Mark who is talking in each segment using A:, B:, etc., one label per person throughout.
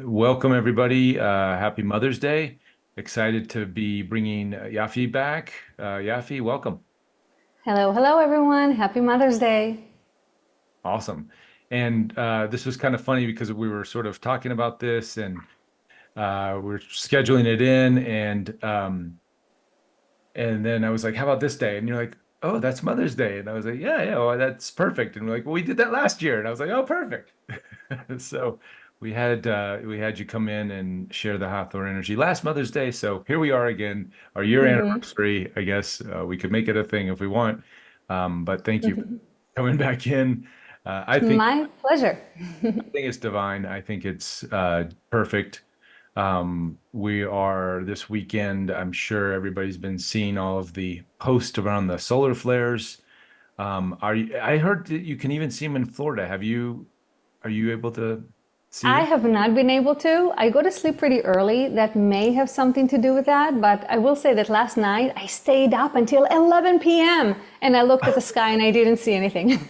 A: Welcome, everybody. Happy Mother's Day. Excited to be bringing Yafi back. Yafi, welcome.
B: Hello, hello everyone. Happy Mother's Day.
A: Awesome. And this was kind of funny because we were sort of talking about this and we're scheduling it in and then I was like, how about this day? And you're like, oh, that's Mother's Day. And I was like, yeah, well, that's perfect. And we're like, well, we did that last year. And I was like, oh, perfect. So we had you come in and share the Hathor energy last Mother's Day. So here we are again, our year
B: Hmm.
A: anniversary. I guess we could make it a thing if we want. But thank you for coming back in. I think
B: My pleasure.
A: it's divine. I think it's perfect. We are this weekend. I'm sure everybody's been seeing all of the posts around the solar flares. I heard that you can even see them in Florida. Are you able to see
B: I
A: them?
B: have not been able to. I go to sleep pretty early. That may have something to do with that, but I will say that last night I stayed up until 11 p.m. and I looked at the sky and I didn't see anything.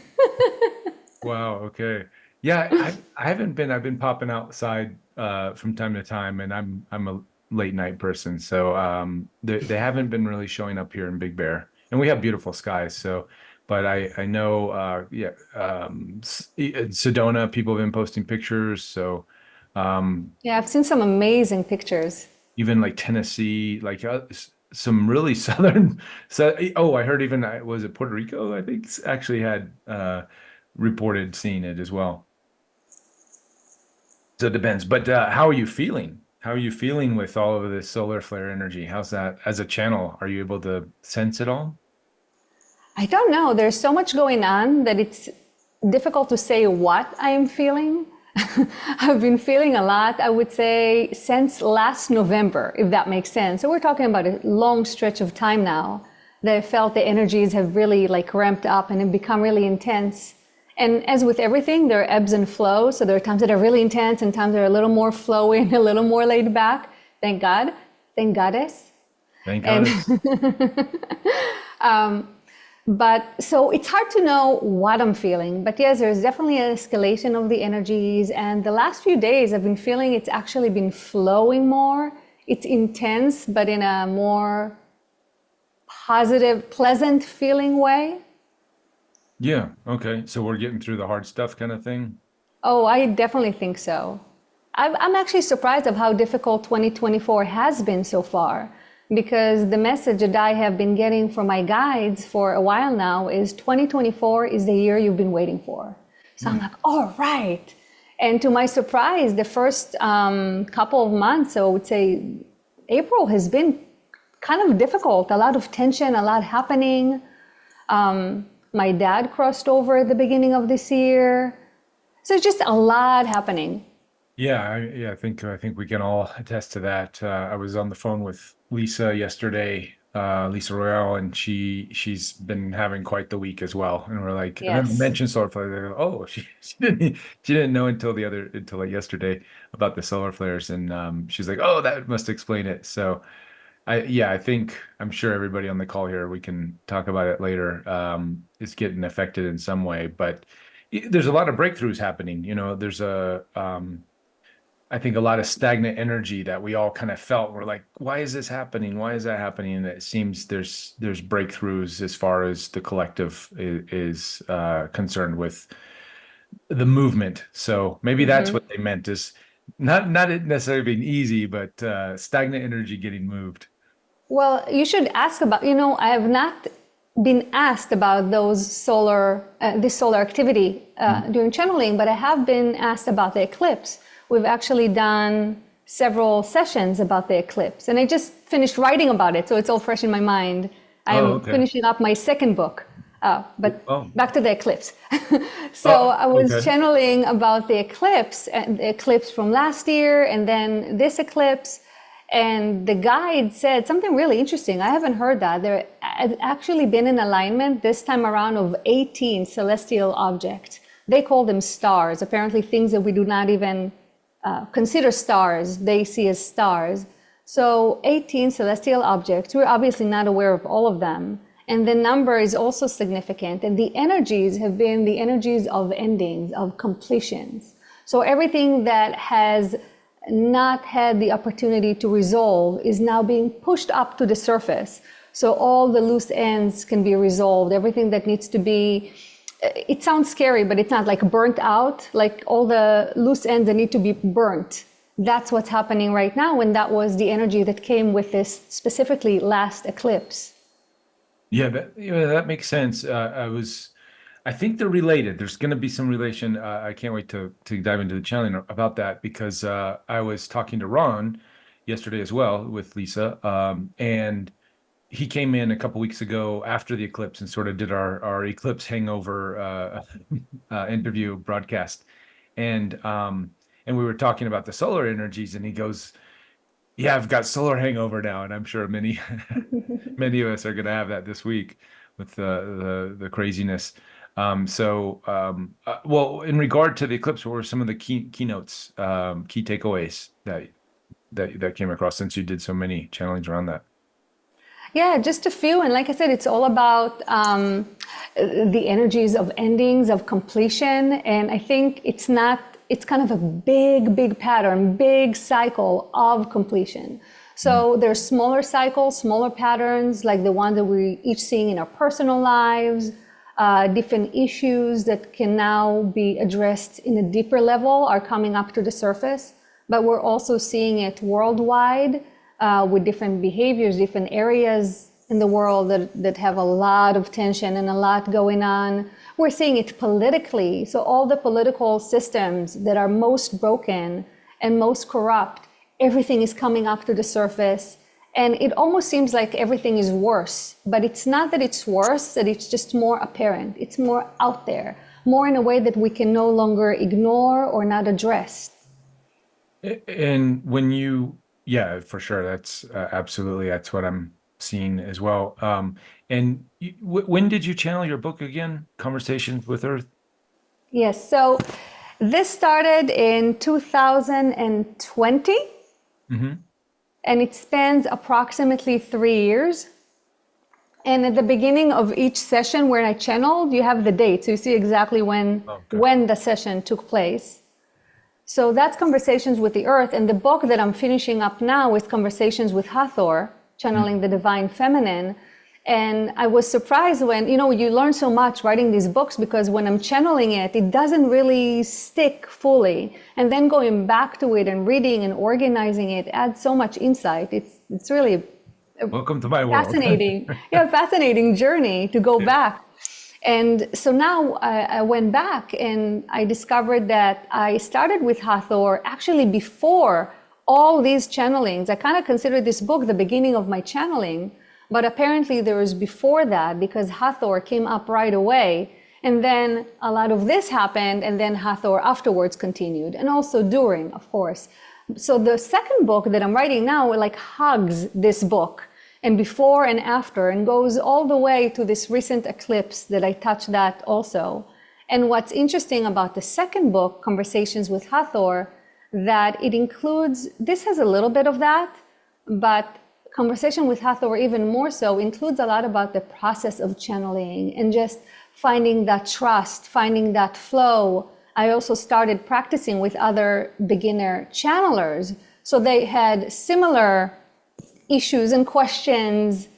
A: Wow, okay. Yeah, I haven't been. I've been popping outside from time to time, and I'm a late night person, so they haven't been really showing up here in Big Bear, and we have beautiful skies. So, but I know yeah, in Sedona people have been posting pictures. So um,
B: Yeah, I've seen some amazing pictures.
A: even like Tennessee, like some really southern. So oh, I heard even was it Puerto Rico? I think actually had reported seeing it as well. So it depends. But how are you feeling? How are you feeling with all of this solar flare energy? How's that as a channel? Are you able to sense it all?
B: I don't know. There's so much going on that it's difficult to say what I am feeling. I've been feeling a lot, I would say, since last November, if that makes sense. So we're talking about a long stretch of time now that I felt the energies have really like ramped up and have become really intense. And as with everything, there are ebbs and flows. So there are times that are really intense and times that are a little more flowing, a little more laid back. Thank God. Thank Goddess.
A: Thank
B: And
A: goddess.
B: But so it's hard to know what I'm feeling. But yes, there's definitely an escalation of the energies. And the last few days, I've been feeling it's actually been flowing more. It's intense, but in a more positive, pleasant feeling way.
A: Yeah. Okay. So we're getting through the hard stuff kind of thing.
B: Oh, I definitely think so. I'm actually surprised of how difficult 2024 has been so far, because the message that I have been getting from my guides for a while now is 2024 is the year you've been waiting for. So I'm
A: Hmm.
B: like, all right. And to my surprise, the first couple of months, so I would say April has been kind of difficult, a lot of tension, a lot happening. My dad crossed over at the beginning of this year. So it's just a lot happening.
A: Yeah. I think we can all attest to that. I was on the phone with Lisa yesterday, Lisa Royale, and she's been having quite the week as well. And we're like, and then I
B: Yes.
A: mentioned solar flares. They go, oh, she didn't know until like yesterday about the solar flares, and she's like, oh, that must explain it. So yeah, I think I'm sure everybody on the call here, we can talk about it later, is getting affected in some way, but there's a lot of breakthroughs happening. There's I think a lot of stagnant energy that we all kind of felt. We're like, why is this happening? Why is that happening? And it seems there's breakthroughs as far as the collective is concerned with the movement. So maybe that's
B: Mhm.
A: what they meant is not it necessarily being easy, but stagnant energy getting moved.
B: Well, you should ask about, I have not been asked about this solar activity during channeling, but I have been asked about the eclipse. We've actually done several sessions about the eclipse, and I just finished writing about it, so it's all fresh in my mind.
A: Oh,
B: I'm
A: okay.
B: finishing up my second book, but
A: Oh,
B: back to the eclipse. So
A: oh,
B: I was
A: okay.
B: channeling about the eclipse, and the eclipse from last year, and then this eclipse. And the guide said something really interesting. I haven't heard that. There had actually been an alignment this time around of 18 celestial objects. They call them stars, apparently things that we do not even consider stars, they see as stars. So 18 celestial objects. We're obviously not aware of all of them. And the number is also significant. And the energies have been the energies of endings, of completions. So everything that has not had the opportunity to resolve is now being pushed up to the surface. So all the loose ends can be resolved. Everything that needs to be, it sounds scary, but it's not, like burnt out, like all the loose ends that need to be burnt. That's what's happening right now. And that was the energy that came with this specifically last eclipse.
A: Yeah, that makes sense. I think they're related. There's going to be some relation. I can't wait to dive into the channeling about that because I was talking to Ron yesterday as well with Lisa, and he came in a couple weeks ago after the eclipse and sort of did our eclipse hangover interview broadcast, and we were talking about the solar energies, and he goes, "Yeah, I've got solar hangover now," and I'm sure many many of us are going to have that this week with the craziness. Well, in regard to the eclipse, what were some of the keynotes, key takeaways that came across since you did so many channelings around that?
B: Yeah, just a few. And like I said, it's all about the energies of endings, of completion. And I think it's not, it's kind of a big, big pattern, big cycle of completion. So there's smaller cycles, smaller patterns, like the ones that we're each seeing in our personal lives, different issues that can now be addressed in a deeper level are coming up to the surface. But we're also seeing it worldwide with different behaviors, different areas in the world that have a lot of tension and a lot going on. We're seeing it politically. So all the political systems that are most broken and most corrupt, everything is coming up to the surface. And it almost seems like everything is worse, but it's not that it's worse, that it's just more apparent. It's more out there, more in a way that we can no longer ignore or not address.
A: And when yeah, for sure, that's absolutely that's what I'm seeing as well. And when did you channel your book again? Conversations with Earth?
B: Yes, so this started in 2020.
A: Hmm.
B: And it spans approximately 3 years. And at the beginning of each session where I channeled, you have the date. So you see exactly
A: Okay.
B: when the session took place. So that's Conversations with the Earth. And the book that I'm finishing up now is Conversations with Hathor, channeling the Divine Feminine. And I was surprised when, you learn so much writing these books because when I'm channeling it, it doesn't really stick fully. And then going back to it and reading and organizing it adds so much insight. It's really a
A: Welcome to my world.
B: fascinating, fascinating journey to go
A: Yeah.
B: back. And so now I went back and I discovered that I started with Hathor actually before all these channelings. I kind of consider this book the beginning of my channeling. But apparently there was before that because Hathor came up right away. And then a lot of this happened and then Hathor afterwards continued and also during, of course. So the second book that I'm writing now like hugs this book and before and after and goes all the way to this recent eclipse that I touched that also. And what's interesting about the second book, Conversations with Hathor, that it includes, this has a little bit of that, but Conversation with Hathor, even more so, includes a lot about the process of channeling and just finding that trust, finding that flow. I also started practicing with other beginner channelers. So they had similar issues and questions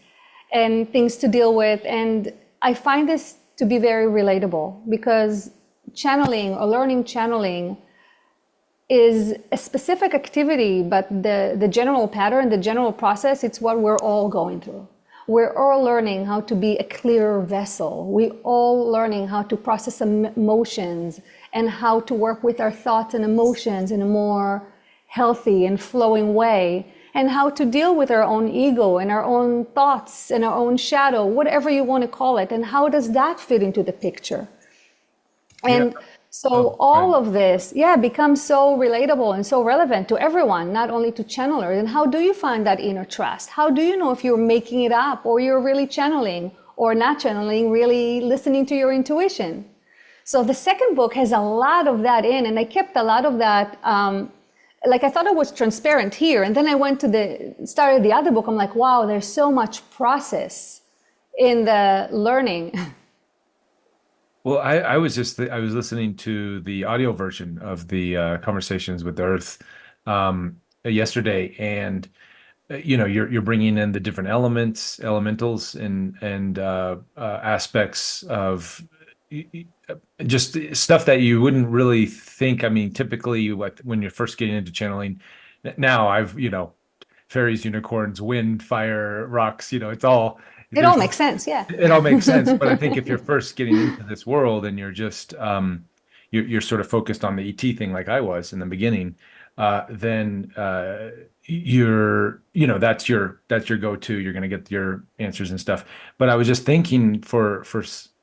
B: and things to deal with. And I find this to be very relatable because channeling or learning channeling is a specific activity, but the general pattern, the general process, it's what we're all going through. We're all learning how to be a clearer vessel. We're all learning how to process emotions and how to work with our thoughts and emotions in a more healthy and flowing way, and how to deal with our own ego and our own thoughts and our own shadow, whatever you want to call it, and how does that fit into the picture?
A: Yeah.
B: And so
A: Oh,
B: all
A: right.
B: of this, becomes so relatable and so relevant to everyone, not only to channelers. And how do you find that inner trust? How do you know if you're making it up or you're really channeling or not channeling, really listening to your intuition? So the second book has a lot of that in, and I kept a lot of that. Like I thought it was transparent here, and then I went to started the other book. I'm like, wow, there's so much process in the learning.
A: Well, I was listening to the audio version of the Conversations with Earth yesterday, and you're bringing in the different elementals, and aspects of just stuff that you wouldn't really think. I mean, typically, when you're first getting into channeling, now I've fairies, unicorns, wind, fire, rocks. It's all
B: It all
A: there's
B: makes sense, yeah.
A: it all makes sense. But I think if you're first getting into this world and you're just you're sort of focused on the ET thing like I was in the beginning, then that's your go-to. You're going to get your answers and stuff. But I was just thinking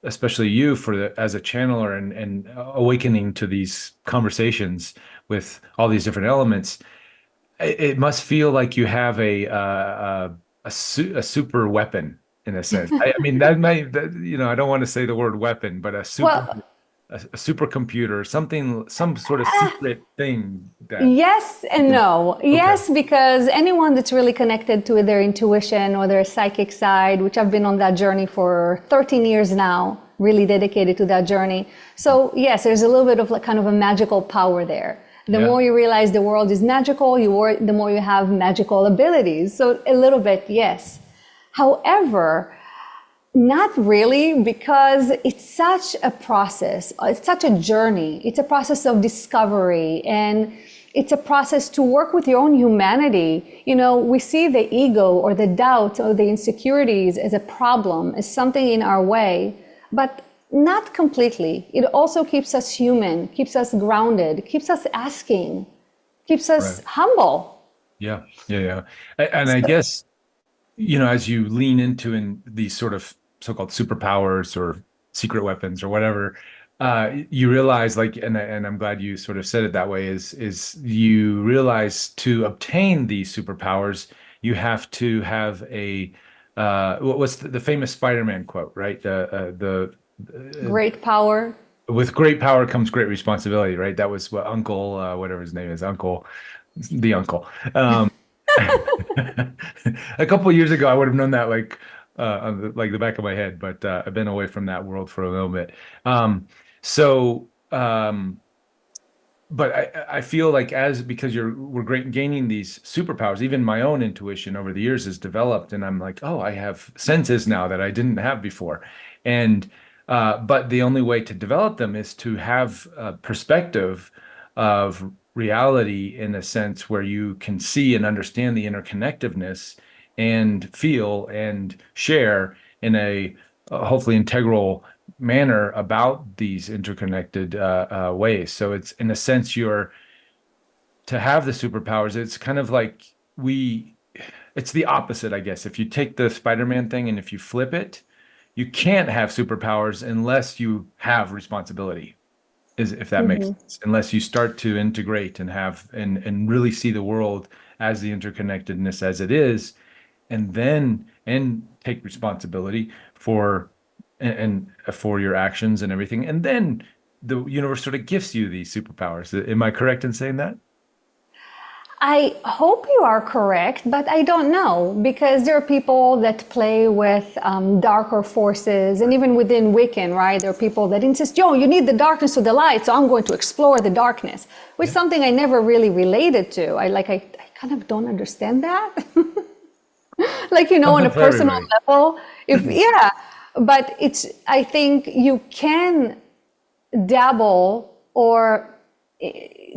A: especially you as a channeler and awakening to these conversations with all these different elements. It must feel like you have a super weapon in a sense. I mean, I don't want to say the word weapon, but
B: Well,
A: a supercomputer, some sort of secret thing that
B: yes
A: you
B: and
A: can.
B: no.
A: Okay.
B: Yes, because anyone that's really connected to their intuition or their psychic side, which I've been on that journey for 13 years now, really dedicated to that journey. So, yes, there's a little bit of like kind of a magical power there. The
A: Yeah.
B: more you realize the world is magical, the more you have magical abilities. So, a little bit, yes. However, not really, because it's such a process. It's such a journey. It's a process of discovery, and it's a process to work with your own humanity. We see the ego or the doubt or the insecurities as a problem, as something in our way, but not completely. It also keeps us human, keeps us grounded, keeps us asking, keeps us
A: Right.
B: humble.
A: Yeah. Yeah. Yeah. And I
B: So,
A: guess, as you lean into in these sort of so-called superpowers or secret weapons or whatever, you realize and I'm glad you sort of said it that way, is you realize to obtain these superpowers, you have to have what's the famous Spider-Man quote, right?
B: great power.
A: With great power comes great responsibility, right? That was what Uncle, whatever his name is, the Uncle. Um, a couple of years ago, I would have known that on like the back of my head, but I've been away from that world for a little bit. So, but I feel like because we're gaining these superpowers, even my own intuition over the years has developed, and I'm like, oh, I have senses now that I didn't have before, and but the only way to develop them is to have a perspective of reality in a sense where you can see and understand the interconnectedness and feel and share in a hopefully integral manner about these interconnected ways. So it's in a sense to have the superpowers. It's kind of like it's the opposite, I guess. If you take the Spider-Man thing and if you flip it, you can't have superpowers unless you have responsibility. If that makes sense. Unless you start to integrate and have and really see the world as the interconnectedness as it is, and take responsibility for and for your actions and everything. And then the universe sort of gifts you these superpowers. Am I correct in saying that?
B: I hope you are correct, but I don't know, because there are people that play with darker forces, and even within Wiccan, right? There are people that insist, yo, you need the darkness to the light, so I'm going to explore the darkness, which is
A: Yeah.
B: something I never really related to. I kind of don't understand that. Like, on a
A: Something for
B: personal
A: everybody.
B: level, yeah, but I think you can dabble or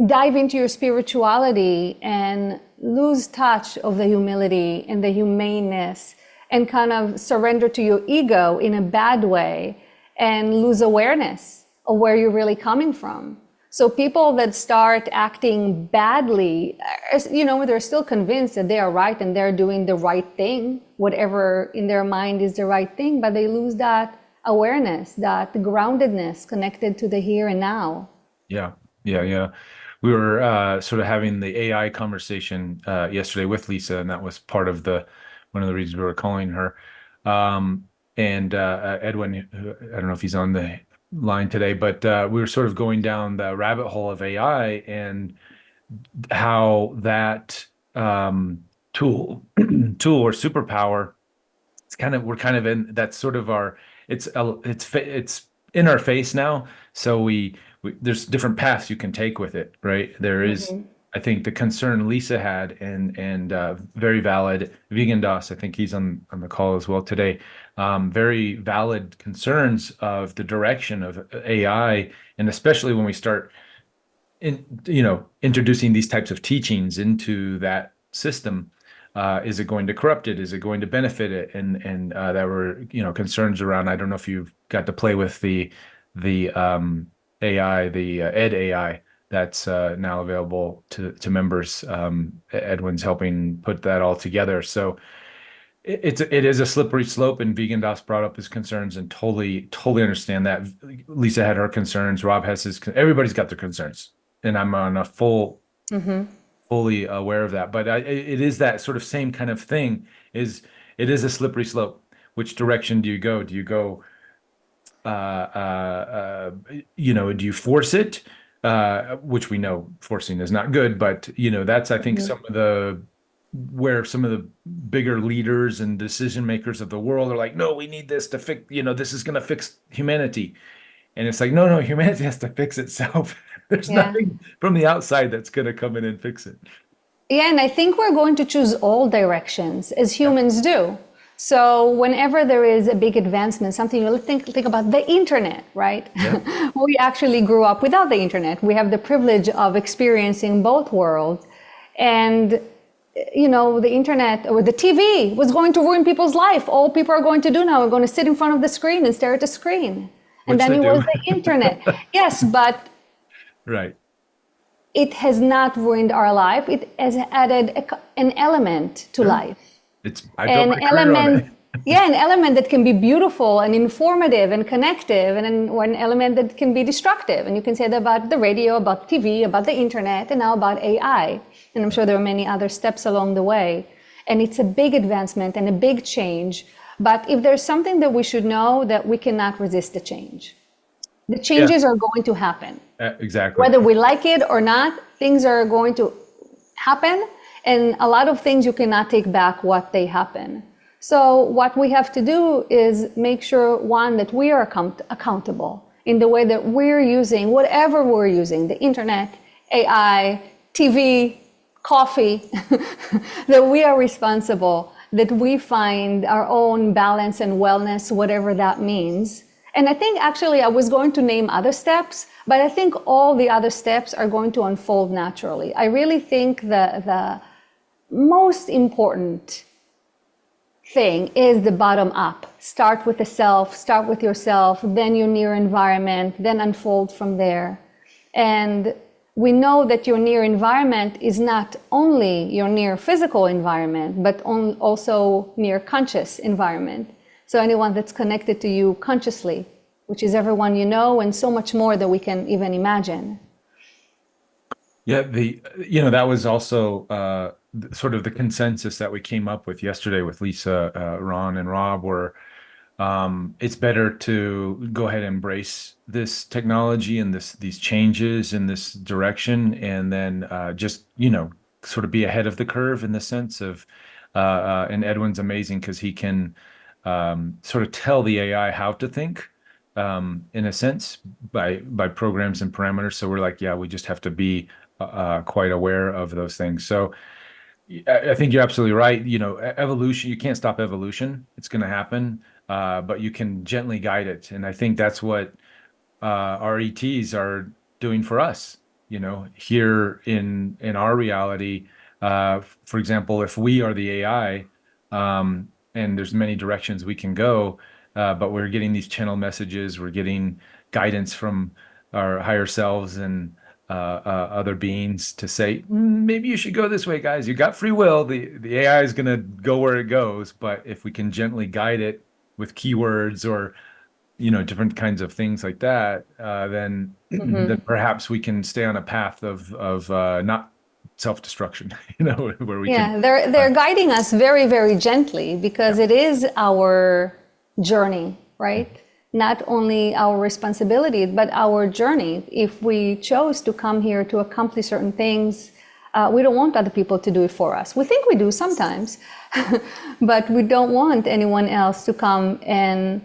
B: dive into your spirituality and lose touch of the humility and the humaneness and kind of surrender to your ego in a bad way and lose awareness of where you're really coming from. So people that start acting badly, they're still convinced that they are right and they're doing the right thing, whatever in their mind is the right thing, but they lose that awareness, that groundedness connected to the here and now.
A: Yeah. Yeah. Yeah. We were sort of having the AI conversation yesterday with Lisa, and that was part of one of the reasons we were calling her. And Edwin, I don't know if he's on the line today, but we were sort of going down the rabbit hole of AI and how that tool tool or superpower, we're kind of in that's sort of our it's in our face now. So there's different paths you can take with it, right? There is I think the concern Lisa had, and very valid. Vegan Doss, I think he's on the call as well today. Very valid concerns of the direction of AI, and especially when we start introducing these types of teachings into that system. Is it going to corrupt it? Is it going to benefit it? And there were concerns around. I don't know if you've got to play with the AI, the Ed AI that's now available to members. Edwin's helping put that all together. So it is a slippery slope, and Vegan Dos brought up his concerns, and totally understand that. Lisa had her concerns. Rob has everybody's got their concerns, and I'm on a fully aware of that. But it is that sort of same kind of thing. It is a slippery slope. Which direction do you go? Do you go do you force it? Which we know forcing is not good, but that's I think some of the where some of the bigger leaders and decision makers of the world are like, no, we need this to fix, this is going to fix humanity. And it's like, no, humanity has to fix itself. There's
B: Yeah.
A: nothing from the outside that's going to come in and fix it.
B: Yeah, and I think we're going to choose all directions as
A: Yeah.
B: humans do. So whenever there is a big advancement, something you think about the internet, right?
A: Yeah.
B: We actually grew up without the internet. We have the privilege of experiencing both worlds. And the internet or the TV was going to ruin people's life. All people are going to do now are going to sit in front of the screen and stare at the screen. And
A: Which
B: then
A: they
B: it was
A: do.
B: the internet. Yes, but
A: Right.
B: it has not ruined our life. It has added an element to
A: Yeah.
B: life.
A: I built
B: An
A: my career on it.
B: element, yeah, an element that can be beautiful and informative and connective, and then one element that can be destructive. And you can say that about the radio, about TV, about the internet, and now about AI. And I'm sure there are many other steps along the way. And it's a big advancement and a big change. But if there's something that we should know, that we cannot resist the change. The
A: Yeah,
B: changes are going to happen.
A: exactly.
B: Whether we like it or not, things are going to happen. And a lot of things you cannot take back what they happen. So what we have to do is make sure, one, that we are accountable in the way that we're using whatever we're using, the internet, AI, TV, coffee, that we are responsible, that we find our own balance and wellness, whatever that means. And I think actually I was going to name other steps, but I think all the other steps are going to unfold naturally. I really think the most important thing is the bottom up. Start with the self, start with yourself, then your near environment, then unfold from there. And we know that your near environment is not only your near physical environment, but also near conscious environment. So anyone that's connected to you consciously, which is everyone you know, and so much more that we can even imagine.
A: Yeah, that was also sort of the consensus that we came up with yesterday with Lisa, Ron, and Rob, where it's better to go ahead and embrace this technology and these changes in this direction, and then just sort of be ahead of the curve in the sense of and Edwin's amazing because he can sort of tell the AI how to think in a sense by programs and parameters. So we're like, yeah, we just have to be quite aware of those things. So I think you're absolutely right. Evolution, you can't stop evolution. It's going to happen, but you can gently guide it. And I think that's what our ETs are doing for us. Here in our reality, for example, if we are the AI, and there's many directions we can go, but we're getting these channel messages, we're getting guidance from our higher selves and other beings to say, maybe you should go this way, guys. You got free will. The AI is going to go where it goes, but if we can gently guide it with keywords or different kinds of things like that, then then perhaps we can stay on a path of not self-destruction, where we can.
B: Yeah, they're guiding us very, very gently because
A: Yeah.
B: it is our journey, right? Not only our responsibility, but our journey. If we chose to come here to accomplish certain things, we don't want other people to do it for us. We think we do sometimes, but we don't want anyone else to come and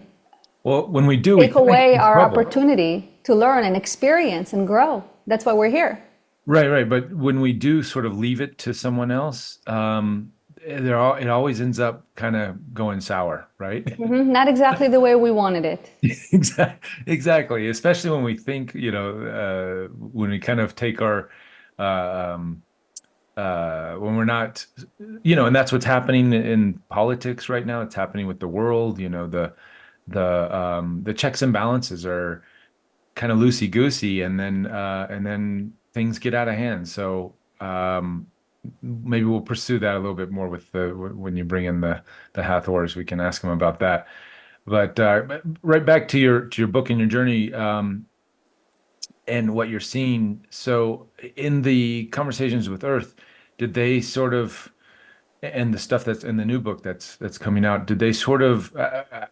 A: Well, when we do, we
B: take
A: kind of get
B: away
A: in
B: our
A: trouble.
B: opportunity to learn and experience and grow. That's why we're here.
A: Right, right. But when we do sort of leave it to someone else, it always ends up kind of going sour, right?
B: Not exactly the way we wanted it.
A: Exactly. Especially when we think, when we kind of take our, uh, um, when we're not, and that's what's happening in politics right now. It's happening with the world. The checks and balances are kind of loosey goosey, and then things get out of hand. So maybe we'll pursue that a little bit more with when you bring in the Hathors. We can ask them about that. But right back to your book and your journey, and what you're seeing. So in the conversations with Earth, did they sort of, and the stuff that's in the new book that's coming out, did they sort of,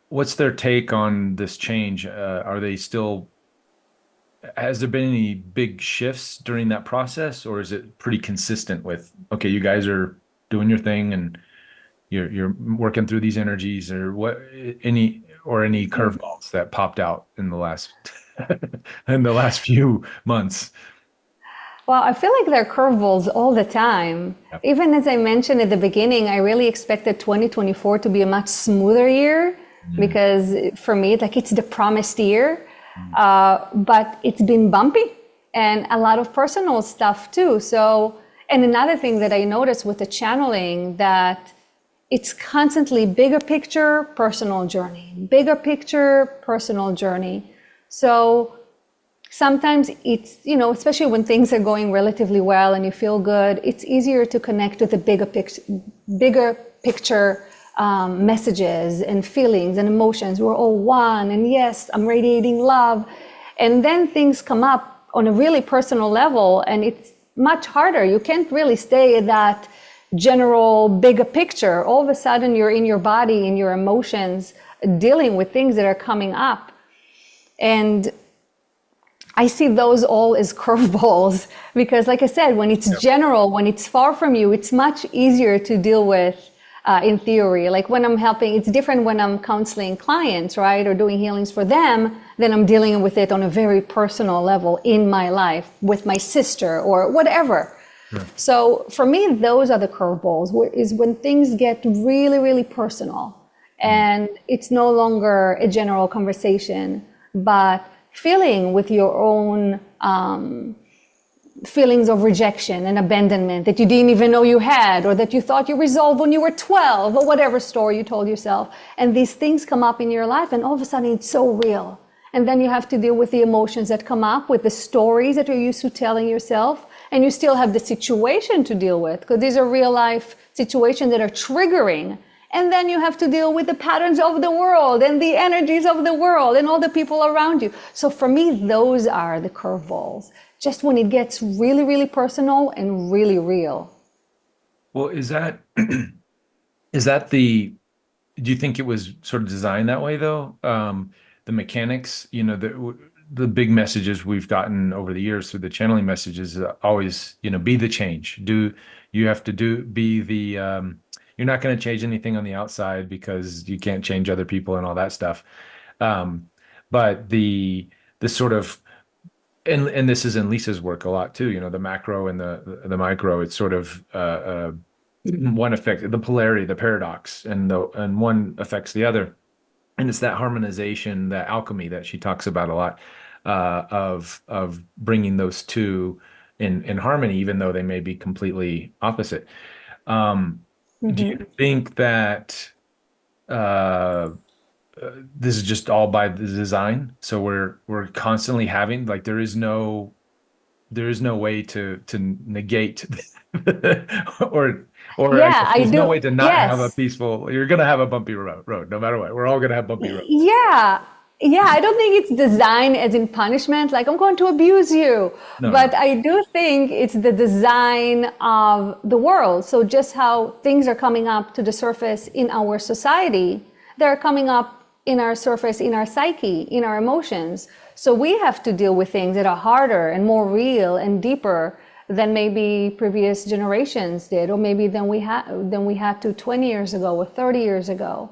A: what's their take on this change? Are they still, has there been any big shifts during that process, or is it pretty consistent with, okay, you guys are doing your thing and you're working through these energies, or what, any curveballs that popped out in the last in the last few months?
B: Well, I feel like there are curveballs all the time.
A: Yeah.
B: Even as I mentioned at the beginning, I really expected 2024 to be a much smoother year
A: Mm,
B: because for me, like it's the promised year.
A: mm,
B: But it's been bumpy and a lot of personal stuff too. So, and another thing that I noticed with the channeling that it's constantly bigger picture, personal journey, bigger picture, personal journey. So sometimes it's, especially when things are going relatively well and you feel good, it's easier to connect with the bigger picture messages and feelings and emotions. We're all one, and yes, I'm radiating love. And then things come up on a really personal level, and it's much harder. You can't really stay at that general bigger picture. All of a sudden, you're in your body, in your emotions, dealing with things that are coming up. And I see those all as curveballs because, like I said, when it's
A: yeah.
B: general, when it's far from you, it's much easier to deal with in theory. Like when I'm helping, it's different when I'm counseling clients, right, or doing healings for them, then I'm dealing with it on a very personal level in my life with my sister or whatever.
A: Sure.
B: So for me, those are the curveballs, is when things get really, really personal
A: Mm,
B: and it's no longer a general conversation, but feeling with your own feelings of rejection and abandonment that you didn't even know you had, or that you thought you resolved when you were 12, or whatever story you told yourself. And these things come up in your life, and all of a sudden it's so real. And then you have to deal with the emotions that come up, with the stories that you're used to telling yourself, and you still have the situation to deal with, because these are real life situations that are triggering. And then you have to deal with the patterns of the world and the energies of the world and all the people around you. So for me, those are the curveballs. Just when it gets really, really personal and really real.
A: well, is that the, do you think it was sort of designed that way though? The mechanics, the big messages we've gotten over the years through the channeling messages, always, be the change. You have to be you're not going to change anything on the outside because you can't change other people and all that stuff. Um, but the sort of, and this is in Lisa's work a lot too, the macro and the micro, it's sort of, one affects the polarity, the paradox, and one affects the other. And it's that harmonization, that alchemy that she talks about a lot, of bringing those two in harmony, even though they may be completely opposite. Um, do you think that uh, this is just all by the design? So we're constantly having, like, there is no way to negate or I
B: Yeah,
A: guess
B: I
A: there's no
B: do.
A: way to not have a
B: Yes.
A: peaceful, you're gonna have a bumpy road no matter what. We're all gonna have bumpy roads.
B: Yeah. Yeah, I don't think it's designed as in punishment, like I'm going to abuse you.
A: No,
B: But
A: no.
B: I do think it's the design of the world. So just how things are coming up to the surface in our society, they're coming up in our surface, in our psyche, in our emotions. So we have to deal with things that are harder and more real and deeper than maybe previous generations did, or maybe than we had to 20 years ago or 30 years ago,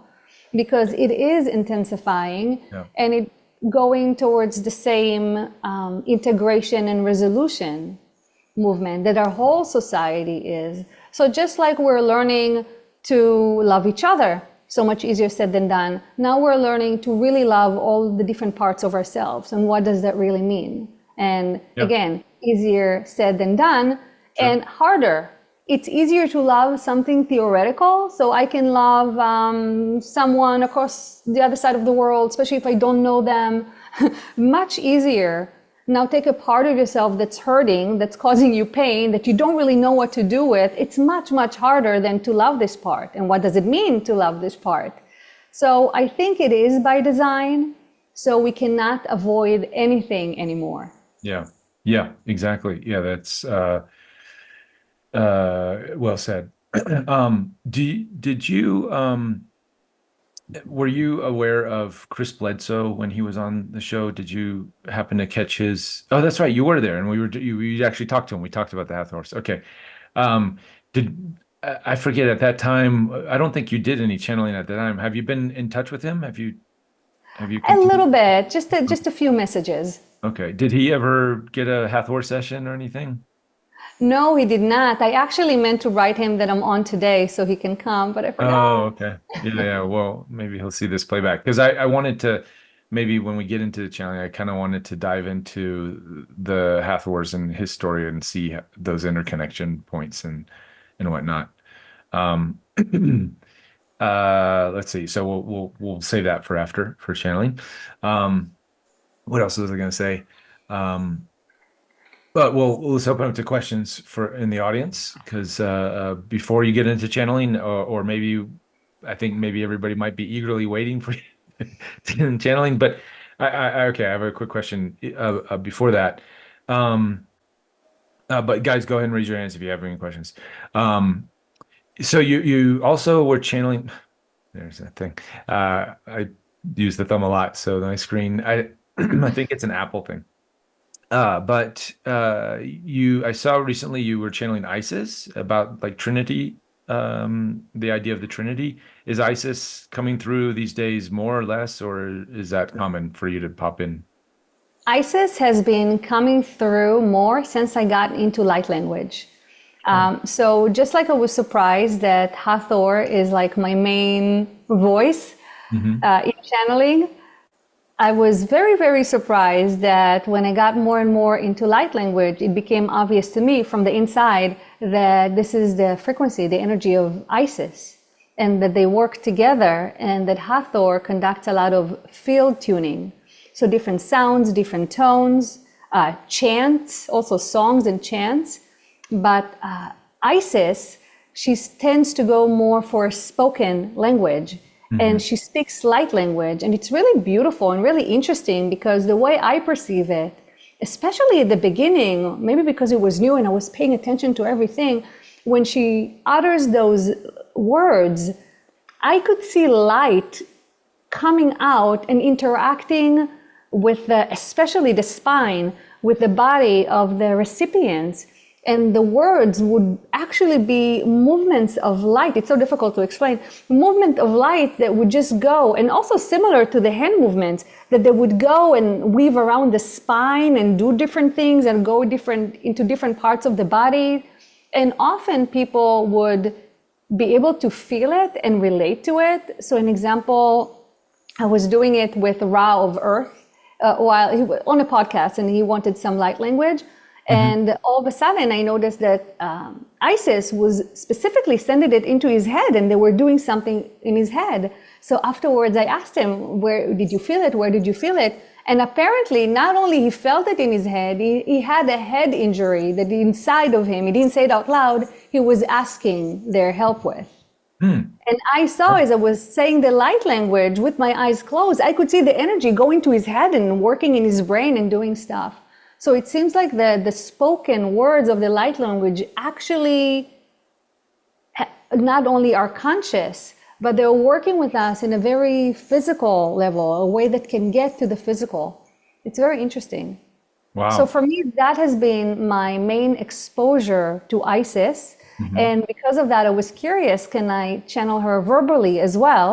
B: because it is intensifying
A: Yeah.
B: and it going towards the same integration and resolution. movement, that our whole society is. So just like we're learning to love each other, so much easier said than done, now we're learning to really love all the different parts of ourselves. And what does that really mean? And
A: Yeah,
B: again, easier said than done,
A: sure.
B: and harder. It's easier to love something theoretical. So I can love someone across the other side of the world, especially if I don't know them. Much easier. Now take a part of yourself that's hurting, that's causing you pain, that you don't really know what to do with. It's much, much harder than to love this part. And what does it mean to love this part? So I think it is by design. So we cannot avoid anything anymore.
A: Yeah. Yeah, exactly. Yeah, that's well said. Did you were you aware of Chris Bledsoe when he was on the show? Did you happen to catch his? Oh, that's right, you were there, and we actually talked to him. We talked about the Hathors. Okay. Um, did I forget at that time? I don't think you did any channeling at that time. Have you been in touch with him? Have you
B: A
A: continued?
B: little bit, just a few messages.
A: Okay. Did he ever get a Hathor session or anything?
B: No, he did not. I actually meant to write him that I'm on today so he can come, but I
A: Oh,
B: forgot.
A: okay. Yeah, yeah. Well, maybe he'll see this playback because I wanted to maybe when we get into the challenge, I kind of wanted to dive into the Hathors and his story and see those interconnection points and whatnot. Um, let's see. So we'll save that for after for channeling. What else was I going to say? But let's open up to questions for in the audience because before you get into channeling, or maybe I think maybe everybody might be eagerly waiting for you to get into channeling. But okay, I have a quick question before that. Um, but guys, go ahead and raise your hands if you have any questions. Um, so you also were channeling. There's that thing. I use the thumb a lot, so my screen. I I think it's an Apple thing. But I saw recently you were channeling Isis about like Trinity, the idea of the Trinity. Is Isis coming through these days more or less, or is that common for you to pop in?
B: Isis has been coming through more since I got into light language.
A: Oh.
B: So just like I was surprised that Hathor is like my main voice
A: Hmm.
B: in channeling, I was very, very surprised that when I got more and more into light language, it became obvious to me from the inside that this is the frequency, the energy of Isis, and that they work together, and that Hathor conducts a lot of field tuning. So different sounds, different tones, chants, also songs and chants. But Isis, she tends to go more for spoken language,
A: Hmm.
B: and she speaks light language. And it's really beautiful and really interesting because the way I perceive it, especially at the beginning, maybe because it was new and I was paying attention to everything, when she utters those words, I could see light coming out and interacting with especially the spine, with the body of the recipients. And the words would actually be movements of light. It's so difficult to explain. Movement of light that would just go, and also similar to the hand movements, that they would go and weave around the spine and do different things and go into different parts of the body. And often people would be able to feel it and relate to it. So an example, I was doing it with Ra of Earth while he was on a podcast, and he wanted some light language.
A: Hmm.
B: And all of a sudden, I noticed that Isis was specifically sending it into his head, and they were doing something in his head. So afterwards, I asked him, "Where did you feel it? Where did you feel it?" And apparently, not only he felt it in his head, he had a head injury that inside of him, he didn't say it out loud, he was asking their help with.
A: Hmm.
B: And I saw as I was saying the light language with my eyes closed, I could see the energy going to his head and working in his brain and doing stuff. So it seems like the spoken words of the light language actually not only are conscious, but they're working with us in a very physical level, a way that can get to the physical. It's very interesting. So
A: Wow.
B: for me, that has been my main exposure to Isis.
A: Hmm.
B: And because of that, I was curious, can I channel her verbally as well?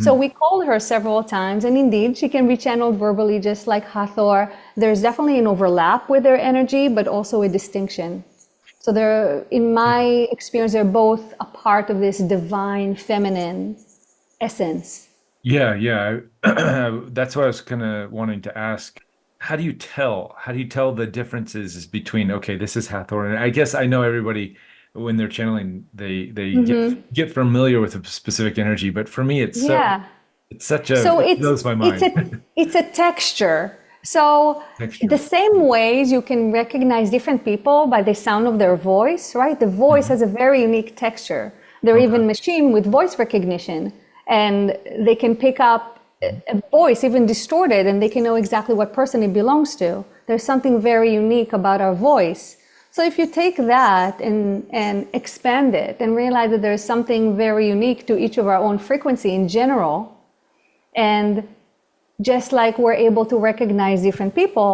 B: So
A: Hmm.
B: we called her several times, and indeed, she can be channeled verbally just like Hathor. There's definitely an overlap with their energy, but also a distinction. So they're, in
A: Yeah.
B: my experience, they're both a part of this divine feminine essence.
A: Yeah, yeah. That's what I was kind of wanting to ask. How do you tell? How do you tell the differences between, okay, this is Hathor, and I guess I know everybody when they're channeling, they get familiar with a specific energy, but for me,
B: Yeah.
A: it's such a
B: So
A: it blows my
B: it's
A: mind.
B: a it's a texture. So the
A: Texture.
B: same ways you can recognize different people by the sound of their voice, right? The voice
A: Mhm.
B: has a very unique texture. There are
A: Okay.
B: even machine with voice recognition, and they can pick up a voice, even distorted, and they can know exactly what person it belongs to. There's something very unique about our voice. So if you take that and expand it and realize that there's something very unique to each of our own frequency in general, and just like we're able to recognize different people,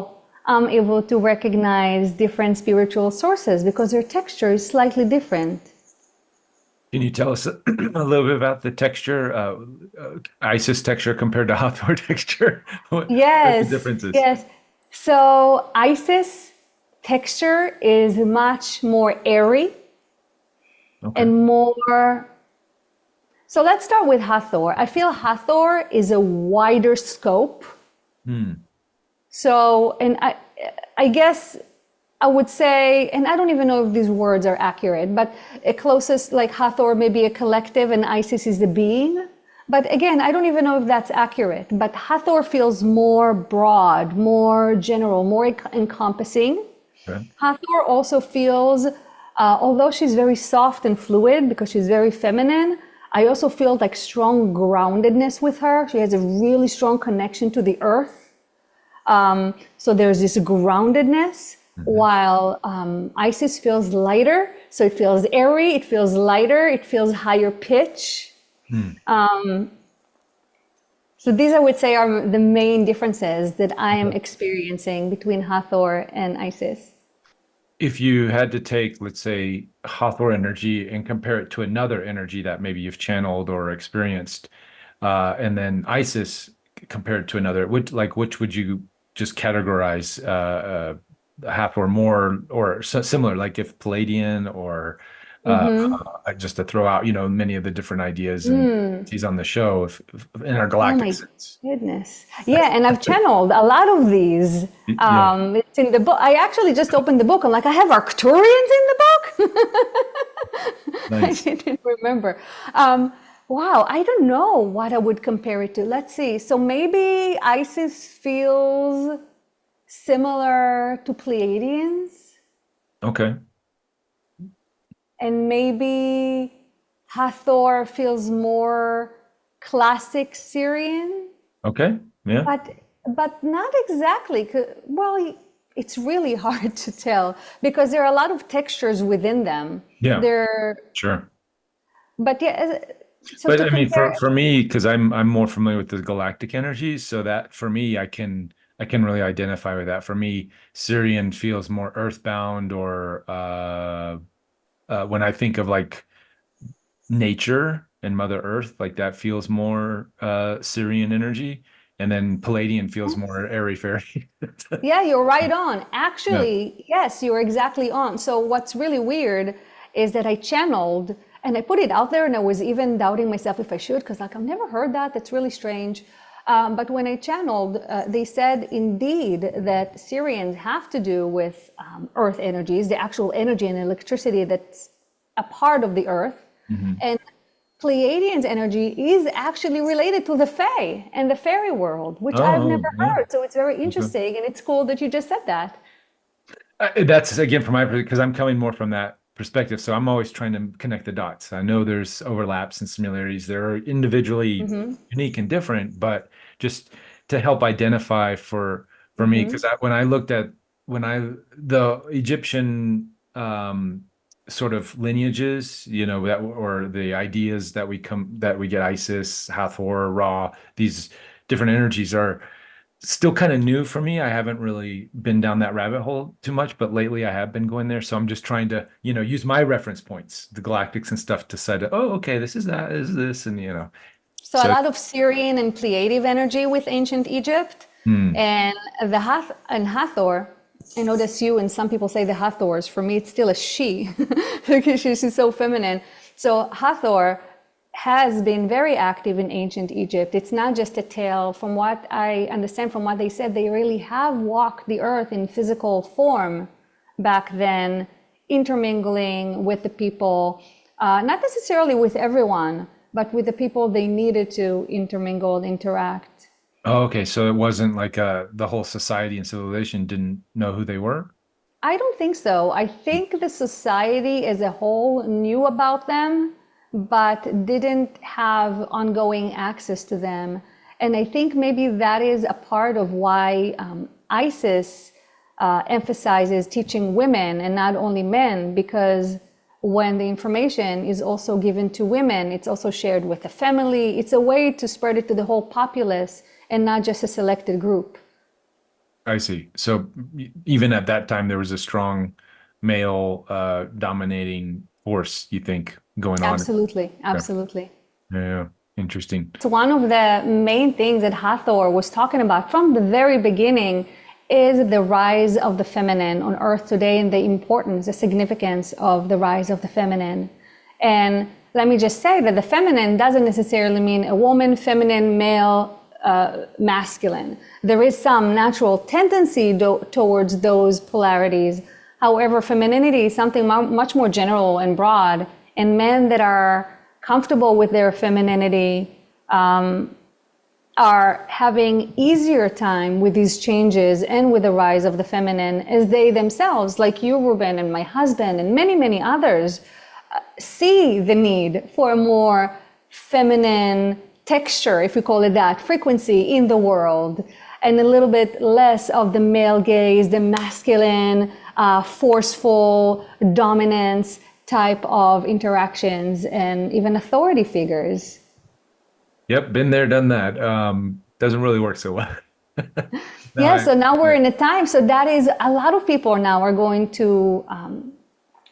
B: I'm able to recognize different spiritual sources because their texture is slightly different.
A: Can you tell us a little bit about the texture, Isis texture compared to Hathor texture? What are the
B: Yes,
A: differences?
B: yes. So Isis texture is much more airy
A: Okay.
B: and more. So let's start with Hathor. I feel Hathor is a wider scope.
A: Hmm.
B: So, and I guess I would say, and I don't even know if these words are accurate, but a closest, like Hathor may be a collective and Isis is the being. But again, I don't even know if that's accurate. But Hathor feels more broad, more general, more encompassing.
A: Okay.
B: Hathor also feels, although she's very soft and fluid because she's very feminine, I also feel like strong groundedness with her. She has a really strong connection to the earth. So there's this groundedness,
A: Mhm.
B: while Isis feels lighter. So it feels airy, it feels lighter, it feels higher pitch.
A: Hmm.
B: So these, I would say, are the main differences that I am
A: Okay.
B: experiencing between Hathor and Isis.
A: If you had to take, let's say, Hathor energy and compare it to another energy that maybe you've channeled or experienced, and then Isis compared to another, which would you just categorize Hathor more or similar, like if Palladian or uh,
B: Mm-hmm.
A: just to throw out, many of the different ideas and
B: Mm.
A: he's on the show if in our
B: Oh
A: galactic
B: my
A: sense.
B: goodness. Yeah, and I've channeled a lot of these.
A: Yeah,
B: It's in the book. I actually just opened the book. I'm like, I have Arcturians in the book? I
A: nice.
B: didn't remember. Wow, I don't know what I would compare it to. Let's see. So maybe Isis feels similar to Pleiadians,
A: Okay.
B: and maybe Hathor feels more classic Syrian.
A: Okay. Yeah.
B: But not exactly. Well, it's really hard to tell because there are a lot of textures within them.
A: Yeah.
B: There,
A: Sure.
B: but yeah. So
A: But
B: to
A: I mean,
B: compare,
A: for me, because I'm more familiar with the galactic energies, so that for me, I can really identify with that. For me, Syrian feels more earthbound, or when I think of like nature and Mother Earth, like that feels more Syrian energy, and then Palladian feels more airy fairy.
B: yeah, you're right on.
A: Yeah.
B: Actually, yes, you're exactly on. So what's really weird is that I channeled and I put it out there, and I was even doubting myself if I should, because like I've never heard that. That's really strange. But when I channeled, they said indeed that Syrians have to do with earth energies, the actual energy and electricity that's a part of the earth.
A: Hmm.
B: And Pleiadians' energy is actually related to the Fae and the fairy world, which I've
A: Oh,
B: never
A: yeah.
B: heard. So it's very
A: Okay.
B: interesting, and it's cool that you just said that.
A: That's again from my because I'm coming more from that perspective. So I'm always trying to connect the dots. I know there's overlaps and similarities. They're individually
B: Mm-hmm.
A: unique and different, but just to help identify for me,
B: Mm-hmm.
A: because when I looked at when I the Egyptian sort of lineages, that or the ideas that we get Isis, Hathor, Ra, these different energies are still kind of new for me. I haven't really been down that rabbit hole too much, but lately I have been going there. So I'm just trying to, use my reference points, the galactics and stuff to say, oh, okay, this is that, is this, and
B: So a
A: so
B: lot of Syrian and Pleiadian energy with ancient Egypt,
A: hmm,
B: and the Hathor. I know that's you, and some people say the Hathors. For me, it's still a she because she's so feminine. So Hathor has been very active in ancient Egypt. It's not just a tale. From what I understand from what they said, they really have walked the earth in physical form back then, intermingling with the people, not necessarily with everyone, but with the people they needed to intermingle, interact.
A: Oh, okay. So it wasn't like the whole society and civilization didn't know who they were?
B: I don't think so. I think the society as a whole knew about them, but didn't have ongoing access to them. And I think maybe that is a part of why ISIS emphasizes teaching women and not only men, because when the information is also given to women, it's also shared with the family. It's a way to spread it to the whole populace and not just a selected group.
A: I see. So even at that time, there was a strong male dominating force, you think, going on.
B: Absolutely,
A: Yeah.
B: absolutely.
A: Yeah. Interesting.
B: So one of the main things that Hathor was talking about from the very beginning is the rise of the feminine on Earth today and the importance, the significance of the rise of the feminine. And let me just say that the feminine doesn't necessarily mean a woman, feminine, male, masculine. There is some natural tendency towards those polarities. However, femininity is something much more general and broad, and men that are comfortable with their femininity are having easier time with these changes and with the rise of the feminine, as they themselves, like you, Reuben, and my husband, and many, many others, see the need for a more feminine texture, if we call it that, frequency in the world, and a little bit less of the male gaze, the masculine, forceful, dominance type of interactions, and even authority figures.
A: Yep, been there, done that. Doesn't really work so well. No,
B: Yeah, so now we're in a time, so that is, a lot of people now are going to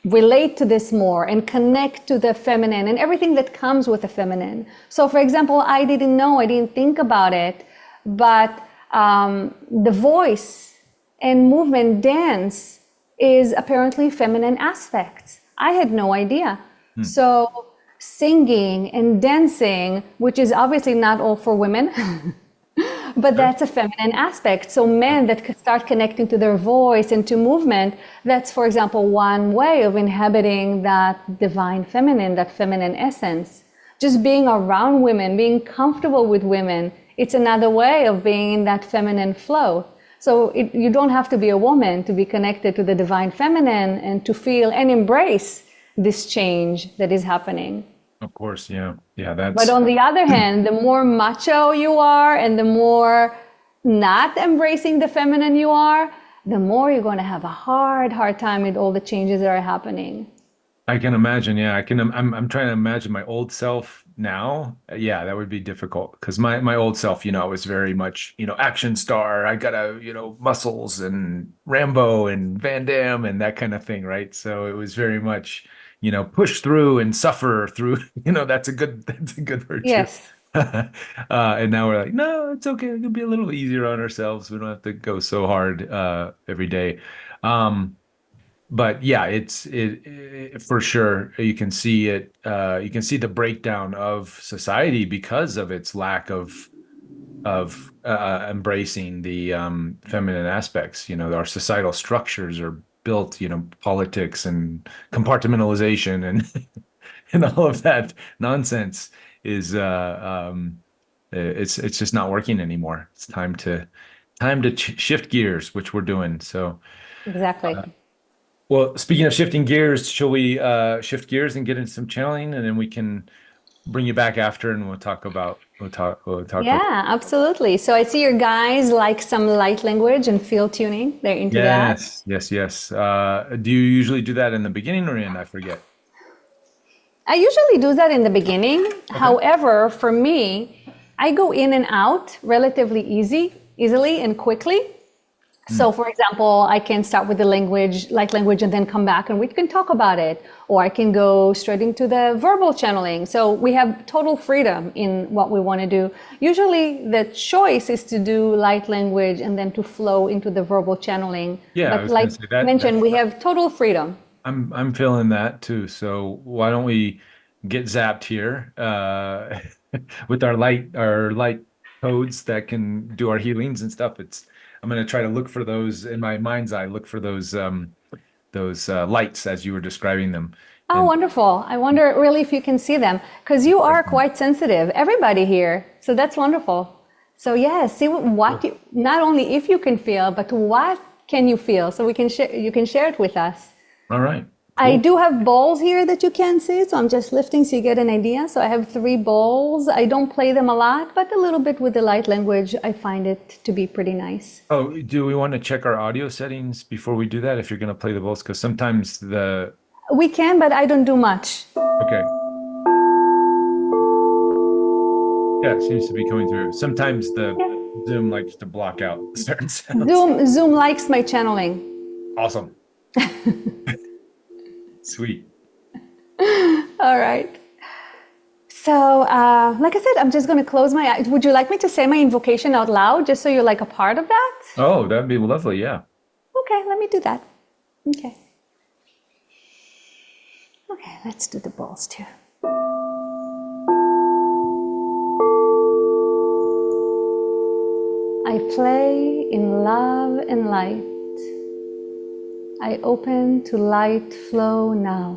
B: relate to this more and connect to the feminine and everything that comes with the feminine. So for example, I didn't know, I didn't think about it, but the voice and movement dance is apparently feminine aspects. I had no idea. So singing and dancing, which is obviously not all for women, but that's a feminine aspect. So men that could start connecting to their voice and to movement, that's, for example, one way of inhabiting that divine feminine, that feminine essence. Just being around women, being comfortable with women, it's another way of being in that feminine flow. So you don't have to be a woman to be connected to the divine feminine and to feel and embrace this change that is happening.
A: of course, yeah. Yeah,
B: But
A: that's
B: on the other hand, the more macho you are and the more not embracing the feminine you are, the more you're going to have a hard time with all the changes that are happening.
A: I can imagine. Yeah, I'm trying to imagine my old self now. Yeah, that would be difficult because my old self, was very much, action star. I gotta, muscles and Rambo and Van Damme and that kind of thing, right? So it was very much, push through and suffer through. That's a good virtue.
B: Yes,
A: And now we're like, no, it's okay. We can be a little easier on ourselves. We don't have to go so hard every day. Um, but yeah, it for sure. You can see it. You can see the breakdown of society because of its lack of embracing the feminine aspects. Our societal structures are built. Politics and compartmentalization and and all of that nonsense is it's just not working anymore. It's time to shift gears, which we're doing. So.
B: exactly.
A: Well, speaking of shifting gears, shall we shift gears and get into some channeling, and then we can bring you back after, and we'll talk about.
B: Yeah, absolutely. So I see your guys like some light language and field tuning. They're into that.
A: Yes, yes, yes. Do you usually do that in the beginning or in? I forget.
B: I usually do that in the beginning.
A: Okay.
B: However, for me, I go in and out relatively easily and quickly.
A: Hmm.
B: So, for example, I can start with the language, light language, and then come back and we can talk about it. Or I can go straight into the verbal channeling. So, we have total freedom in what we want to do. Usually, the choice is to do light language and then to flow into the verbal channeling.
A: Yeah, I
B: But,
A: was going
B: like
A: to say that
B: mentioned,
A: that's
B: we have total freedom.
A: I'm feeling that too. So why don't we get zapped here with our light codes that can do our healings and stuff. I'm gonna try to look for those in my mind's eye, look for those lights as you were describing them.
B: Oh,
A: And
B: wonderful. I wonder really if you can see them because you are quite sensitive. Everybody here. So that's wonderful. So yeah, see what you, not only if you can feel, but what can you feel? So we can share, you can share it with us.
A: all right,
B: I
A: cool.
B: do have bowls here that you can see, so I'm just lifting so you get an idea. So I have 3 bowls. I don't play them a lot, but a little bit with the light language, I find it to be pretty nice.
A: Oh, do we want to check our audio settings before we do that if you're gonna play the bowls? Because sometimes the
B: We can, but I don't do much.
A: okay. Yeah, it seems to be coming through. Sometimes the Zoom likes to block out certain sounds.
B: Zoom likes my channeling.
A: Awesome. Sweet.
B: All right. So, like I said, I'm just going to close my eyes. Would you like me to say my invocation out loud just so you're like a part of that?
A: Oh, that'd be lovely. Yeah.
B: Okay, let me do that. Okay. Okay, let's do the balls too. I play in love and light. I open to light flow now.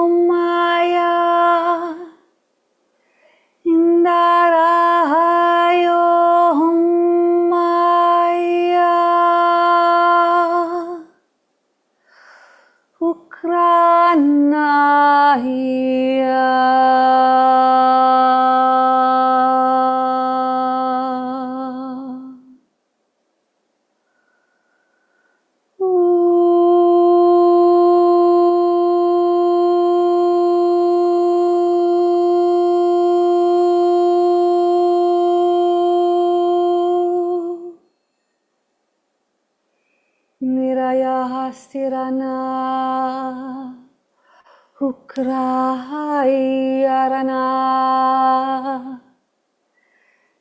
B: Nirahastiarohomaya Indarayohomaya Ukranaya Nirayahastirana Ukrayarana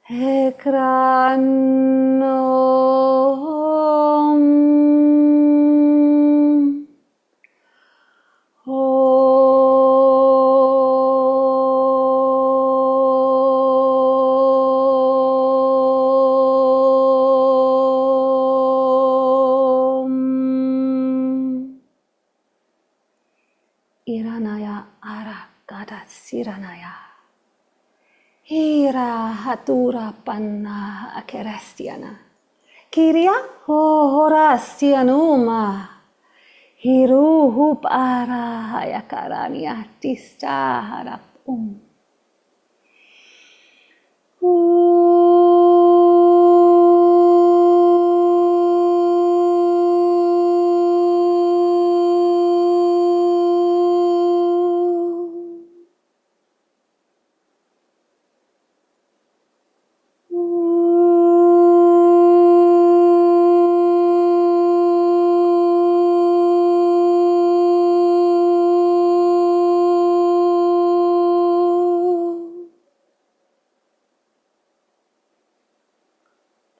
B: Ekranom Om Iranaya Arakada Siranaya Hira Hatura Panna Akerestiana Kiria Horastianuma Hiruhup Ara Hayakarania Tista Harapum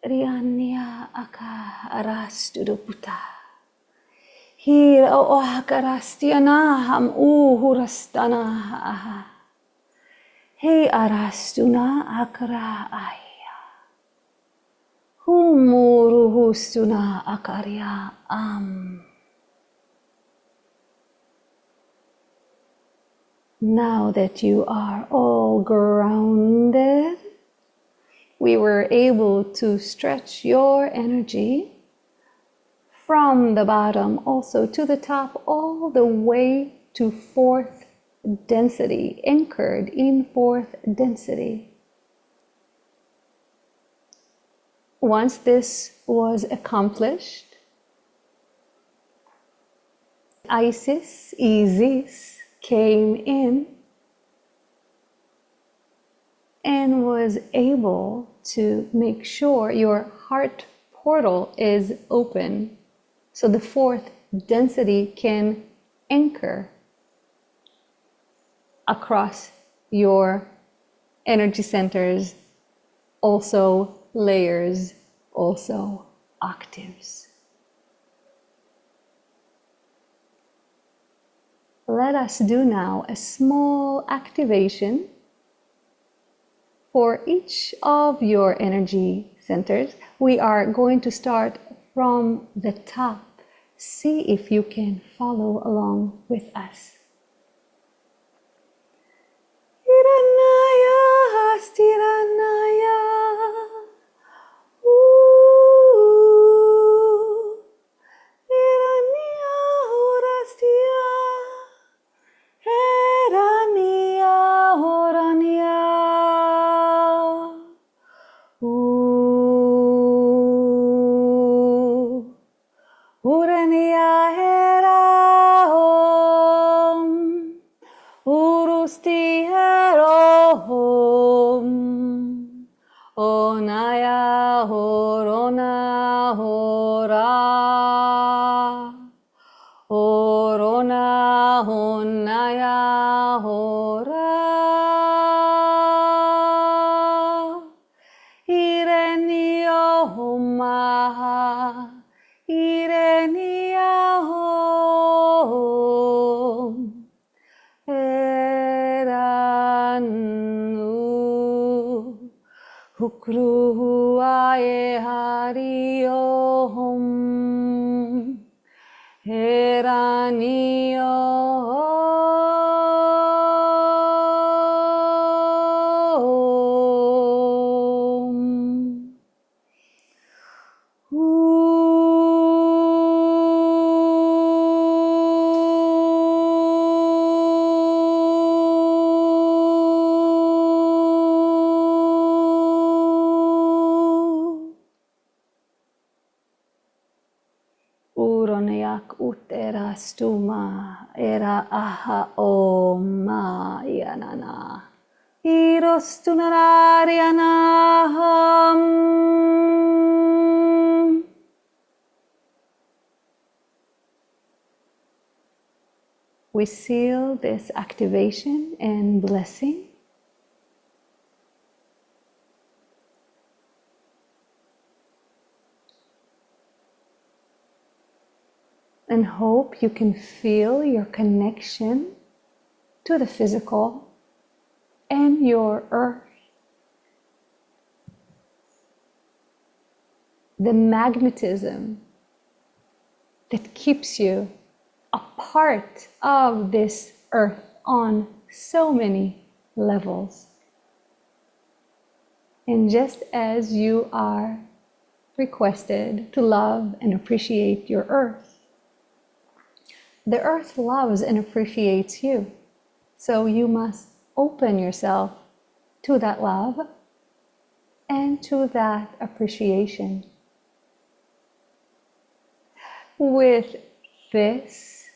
B: Riania aka aras duduputa. Hir o akarastiana ham uhurastana aha. Hey arastuna akara aya. Humuruhustuna akarya am. Now that you are all grounded, we were able to stretch your energy from the bottom also to the top, all the way to 4th density, anchored in 4th density. Once this was accomplished, Isis came in and was able to make sure your heart portal is open so the fourth density can anchor across your energy centers, also layers, also octaves. Let us do now a small activation for each of your energy centers. We are going to start from the top. See if you can follow along with us. Hiranaya Hastiranaya. Hiranya Horastia. Herania Horania. Urania Hera Om. Urusti Herohom. Onaya Horona Hora. Orona Honaya Hora. Irenio Homaha. Irenia Hom. Eranu Hukruae Hariohom Heranio Uroneak utera stuma era aha oma yanana. Irostunararianaham. We seal this activation and blessing. And hope you can feel your connection to the physical and your earth. The magnetism that keeps you a part of this earth on so many levels. And just as you are requested to love and appreciate your earth, the earth loves and appreciates you. So you must open yourself to that love and to that appreciation. With this,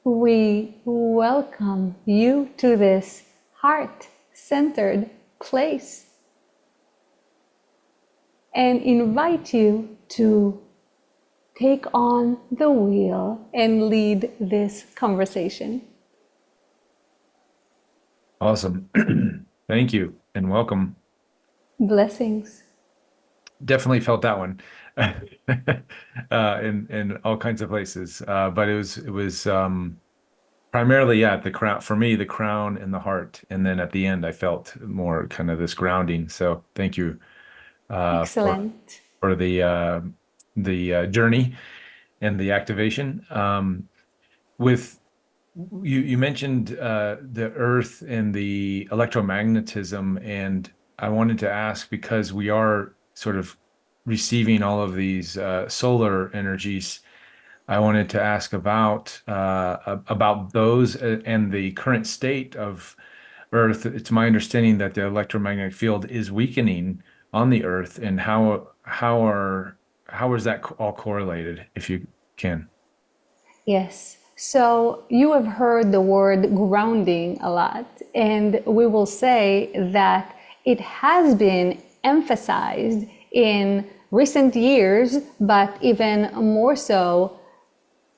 B: we welcome you to this heart-centered place and invite you to take on the wheel and lead this conversation.
A: Awesome. Thank you and welcome.
B: Blessings.
A: Definitely felt that one in all kinds of places. But it was primarily, yeah, the crown for me, the crown and the heart. And then at the end, I felt more kind of this grounding. So thank you for
B: Excellent.
A: the journey and the activation. With you mentioned the earth and the electromagnetism, and I wanted to ask because we are sort of receiving all of these solar energies. I wanted to ask about those and the current state of Earth. It's my understanding that the electromagnetic field is weakening on the Earth, and how is that all correlated, if you can?
B: Yes. So you have heard the word grounding a lot, and we will say that It has been emphasized in recent years, but even more so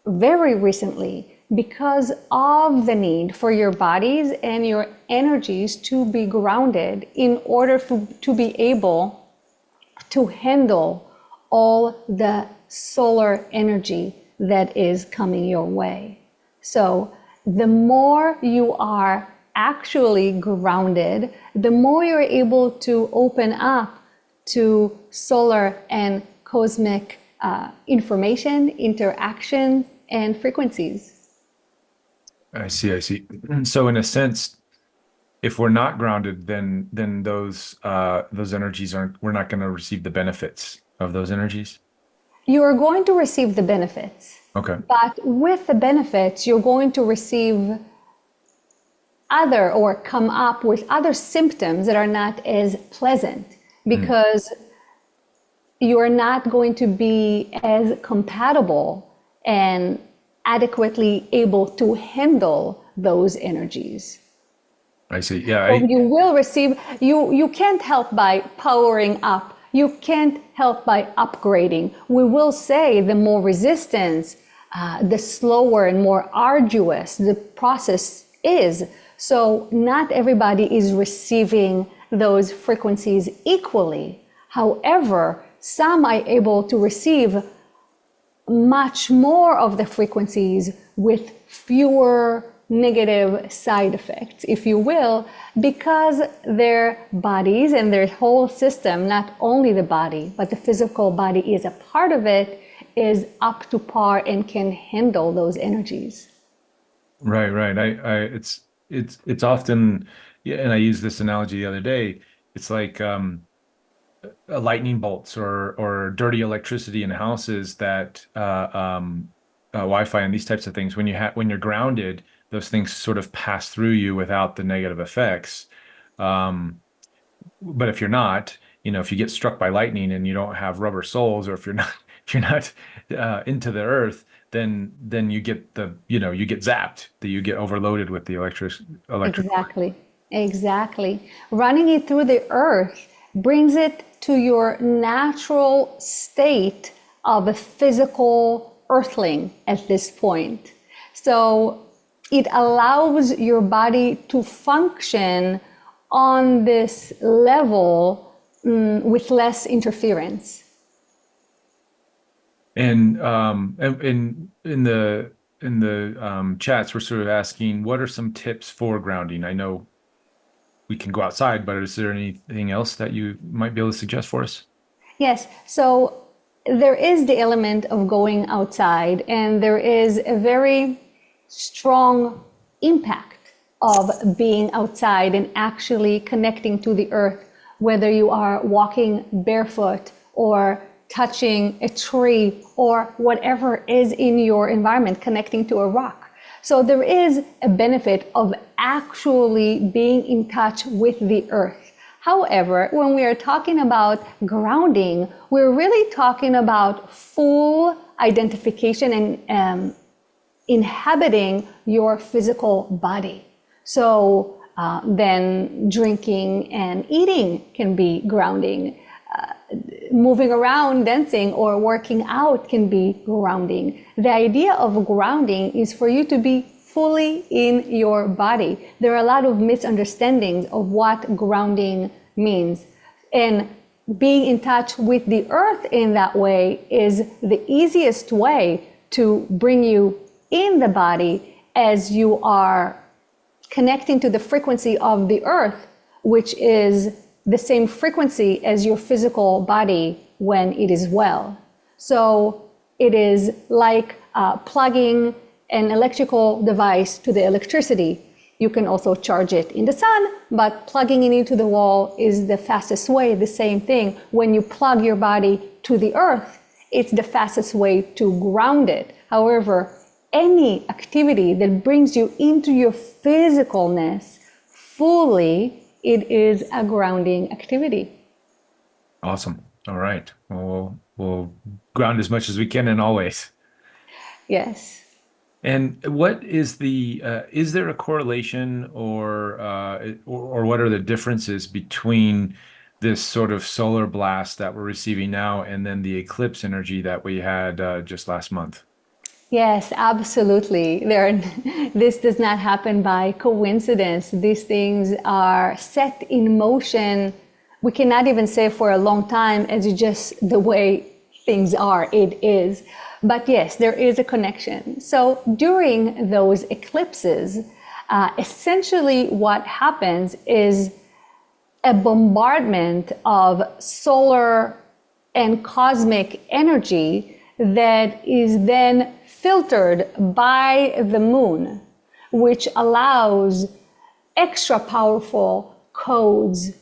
B: very recently because of the need for your bodies and your energies to be grounded in order to be able to handle all the solar energy that is coming your way. So the more you are actually grounded, the more you're able to open up to solar and cosmic information, interaction, and frequencies.
A: I see, I see. So in a sense, if we're not grounded, then those energies aren't, we're not going to receive the benefits of those energies.
B: You are going to receive the benefits,
A: Okay.
B: but with the benefits, you're going to receive other or come up with other symptoms that are not as pleasant
A: Mm,
B: because you are not going to be as compatible and adequately able to handle those energies.
A: I see. Yeah,
B: So you will receive, you can't help by powering up. You can't help by upgrading. We will say the more resistance, the slower and more arduous the process is. So not everybody is receiving those frequencies equally. However, some are able to receive much more of the frequencies with fewer negative side effects, if you will, because their bodies and their whole system, not only the body, but the physical body is a part of it, is up to par and can handle those energies.
A: right, right. It's often, yeah, and I used this analogy the other day. It's like lightning bolts or dirty electricity in houses that Wi-Fi and these types of things. When you're grounded, those things sort of pass through you without the negative effects. Um, but if you're not, if you get struck by lightning and you don't have rubber soles, or if you're not if you're not into the earth, then you get zapped, that you get overloaded with the electrical.
B: Exactly, exactly. Running it through the earth brings it to your natural state of a physical earthling at this point. So it allows your body to function on this level with less interference.
A: And in the chats, we're sort of asking, what are some tips for grounding? I know we can go outside, but is there anything else that you might be able to suggest for us?
B: Yes, so there is the element of going outside, and there is a very strong impact of being outside and actually connecting to the earth, whether you are walking barefoot or touching a tree or whatever is in your environment, connecting to a rock. So there is a benefit of actually being in touch with the earth. However, when we are talking about grounding, we're really talking about full identification and inhabiting your physical body. So then drinking and eating can be grounding. Moving around, dancing, or working out can be grounding. The idea of grounding is for you to be fully in your body. There are a lot of misunderstandings of what grounding means. And being in touch with the earth in that way is the easiest way to bring you in the body as you are connecting to the frequency of the earth, which is the same frequency as your physical body when it is well. So it is like plugging an electrical device to the electricity. You can also charge it in the sun, but plugging it into the wall is the fastest way. The same thing, when you plug your body to the earth, it's the fastest way to ground it. However, any activity that brings you into your physicalness fully, it is a grounding activity.
A: Awesome. All right. Well, we'll ground as much as we can and always.
B: Yes.
A: And what is there a correlation or what are the differences between this sort of solar blast that we're receiving now and then the eclipse energy that we had just last month?
B: Yes, absolutely. This does not happen by coincidence. These things are set in motion. We cannot even say for a long time, as it's just the way things are, it is. But yes, there is a connection. So during those eclipses, essentially what happens is a bombardment of solar and cosmic energy that is then filtered by the moon, which allows extra powerful codes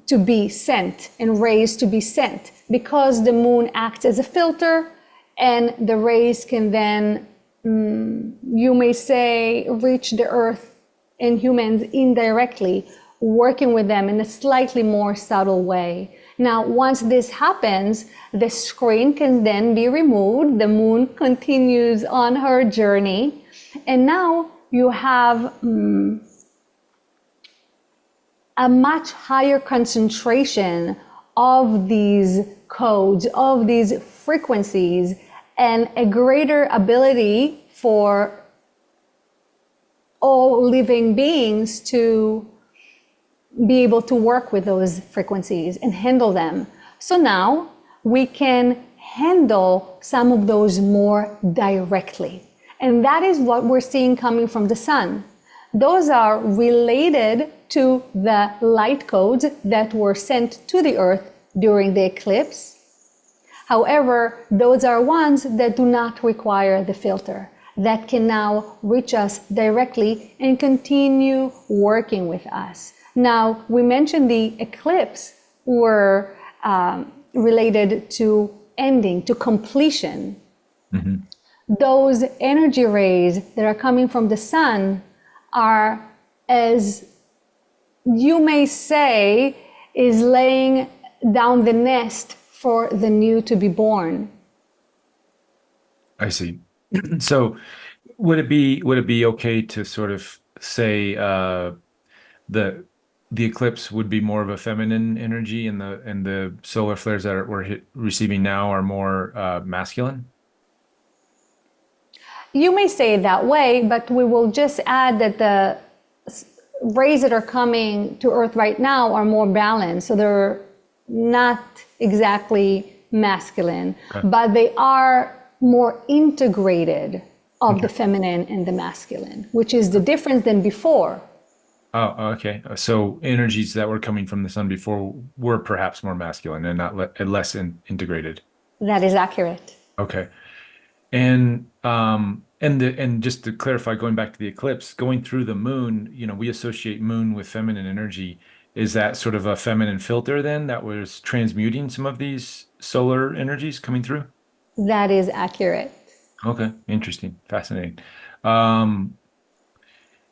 B: to be sent and rays to be sent because the moon acts as a filter and the rays can then, you may say, reach the earth and humans indirectly, working with them in a slightly more subtle way. Now, once this happens, the screen can then be removed. The moon continues on her journey. And now you have a much higher concentration of these codes, of these frequencies, and a greater ability for all living beings to be able to work with those frequencies and handle them. So now we can handle some of those more directly. And that is what we're seeing coming from the sun. Those are related to the light codes that were sent to the earth during the eclipse. However, those are ones that do not require the filter, that can now reach us directly and continue working with us. Now, we mentioned the eclipse were related to ending, to completion.
A: Mm-hmm.
B: Those energy rays that are coming from the sun are, as you may say, is laying down the nest for the new to be born.
A: I see. So would it be okay to sort of say the the eclipse would be more of a feminine energy and the solar flares that we're receiving now are more masculine?
B: You may say it that way, but we will just add that the rays that are coming to Earth right now are more balanced. So they're not exactly masculine,
A: Okay.
B: but they are more integrated of the
A: Okay.
B: feminine and the masculine, which is the difference than before.
A: Oh, okay. So energies that were coming from the sun before were perhaps more masculine and not and less integrated.
B: That is accurate.
A: Okay. And just to clarify, going back to the eclipse, going through the moon, we associate moon with feminine energy. Is that sort of a feminine filter then that was transmuting some of these solar energies coming through?
B: That is accurate.
A: Okay, interesting, fascinating. Um,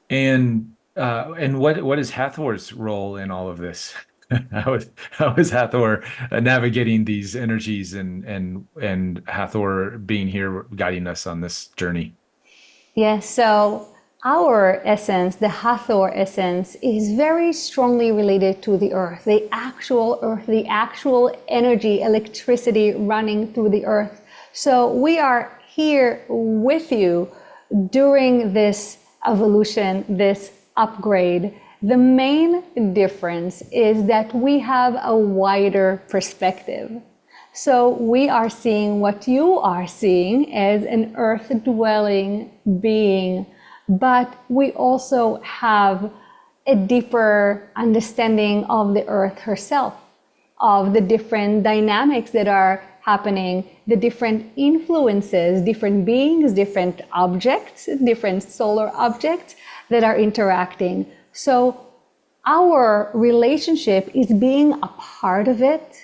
A: and what is Hathor's role in all of this? How is Hathor navigating these energies and Hathor being here guiding us on this journey?
B: Yes, so our essence, the Hathor essence, is very strongly related to the earth, the actual earth, the actual energy, electricity running through the earth. So we are here with you during this evolution, this upgrade. The main difference is that we have a wider perspective. So we are seeing what you are seeing as an earth dwelling being, but we also have a deeper understanding of the earth herself, of the different dynamics that are happening, the different influences, different beings, different objects, different solar objects that are interacting. So our relationship is being a part of it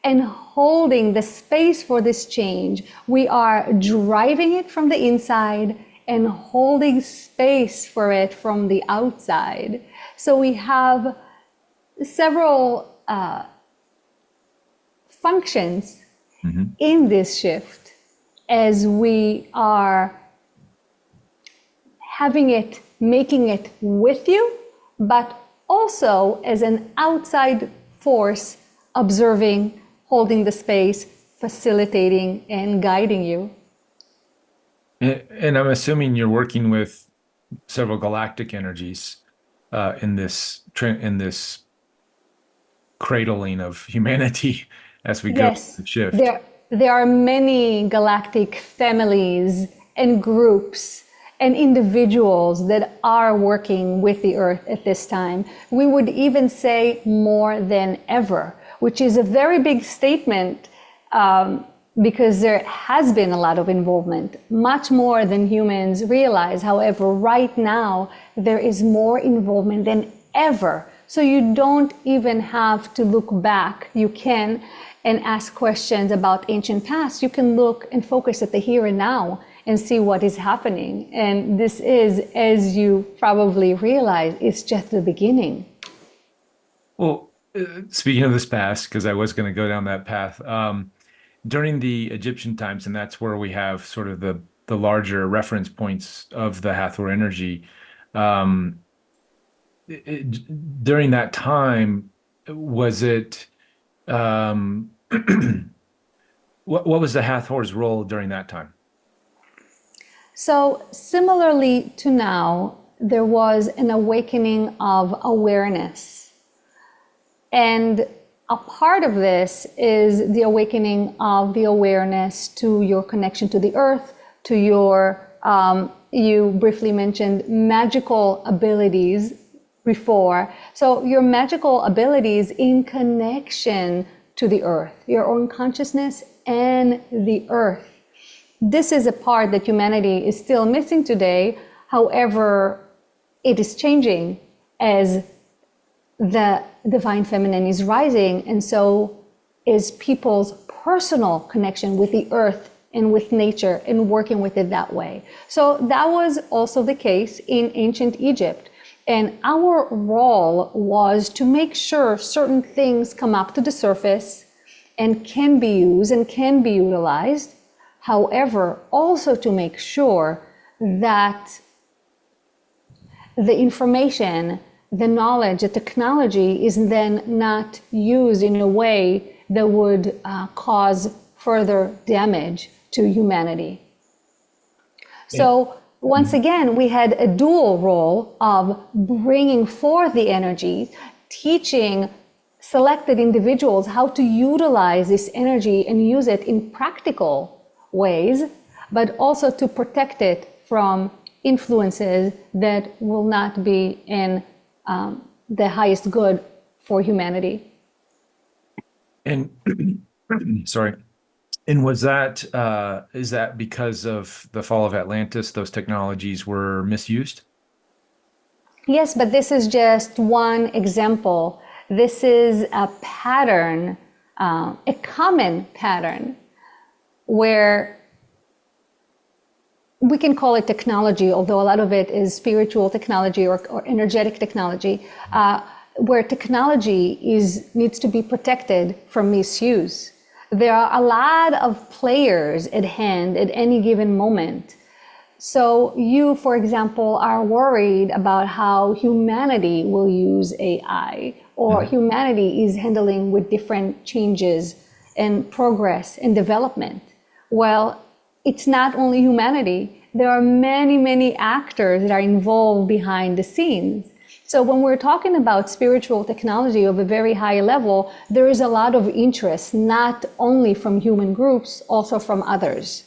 B: and holding the space for this change. We are driving it from the inside and holding space for it from the outside. So we have several functions
A: Hmm.
B: in this shift as we are having it, making it with you, but also as an outside force, observing, holding the space, facilitating, and guiding you.
A: And I'm assuming you're working with several galactic energies in this cradling of humanity as we go through
B: Yes,
A: the shift.
B: there are many galactic families and groups and individuals that are working with the Earth at this time. We would even say more than ever, which is a very big statement, because there has been a lot of involvement, much more than humans realize. However, right now, there is more involvement than ever. So you don't even have to look back. You can and ask questions about ancient past. You can look and focus at the here and now and see what is happening. And this is, as you probably realize, it's just the beginning.
A: Well, speaking of this past, because I was going to go down that path, during the Egyptian times, and that's where we have sort of the larger reference points of the Hathor energy. Um, During that time, was it what was the Hathor's role during that time?
B: So, similarly to now, there was an awakening of awareness. And a part of this is the awakening of the awareness to your connection to the earth, to your, you briefly mentioned magical abilities before. So, your magical abilities in connection to the earth, your own consciousness and the earth. This is a part that humanity is still missing today. However, it is changing as the divine feminine is rising, and so is people's personal connection with the earth and with nature and working with it that way. So that was also the case in ancient Egypt. And our role was to make sure certain things come up to the surface and can be used and can be utilized. However, also to make sure that the information, the knowledge, the technology is then not used in a way that would cause further damage to humanity. So once again, we had a dual role of bringing forth the energy, teaching selected individuals how to utilize this energy and use it in practical ways, but also to protect it from influences that will not be in the highest good for humanity.
A: And sorry. And was that is that because of the fall of Atlantis, those technologies were misused?
B: Yes, but this is just one example. This is a pattern, a common pattern, where we can call it technology, although a lot of it is spiritual technology or energetic technology, where technology needs to be protected from misuse. There are a lot of players at hand at any given moment. So you, for example, are worried about how humanity will use AI, or humanity is handling with different changes and progress and development. Well, it's not only humanity. There are many, many actors that are involved behind the scenes. So when we're talking about spiritual technology of a very high level, there is a lot of interest, not only from human groups, also from others.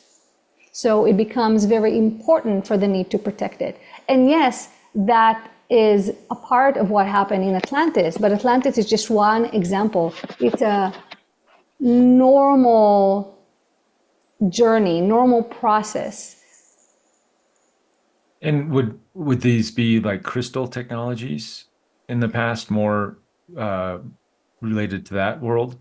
B: So it becomes very important for the need to protect it. And yes, that is a part of what happened in Atlantis, but Atlantis is just one example. It's a normal journey, normal process.
A: And would these be like crystal technologies in the past, more related to that world?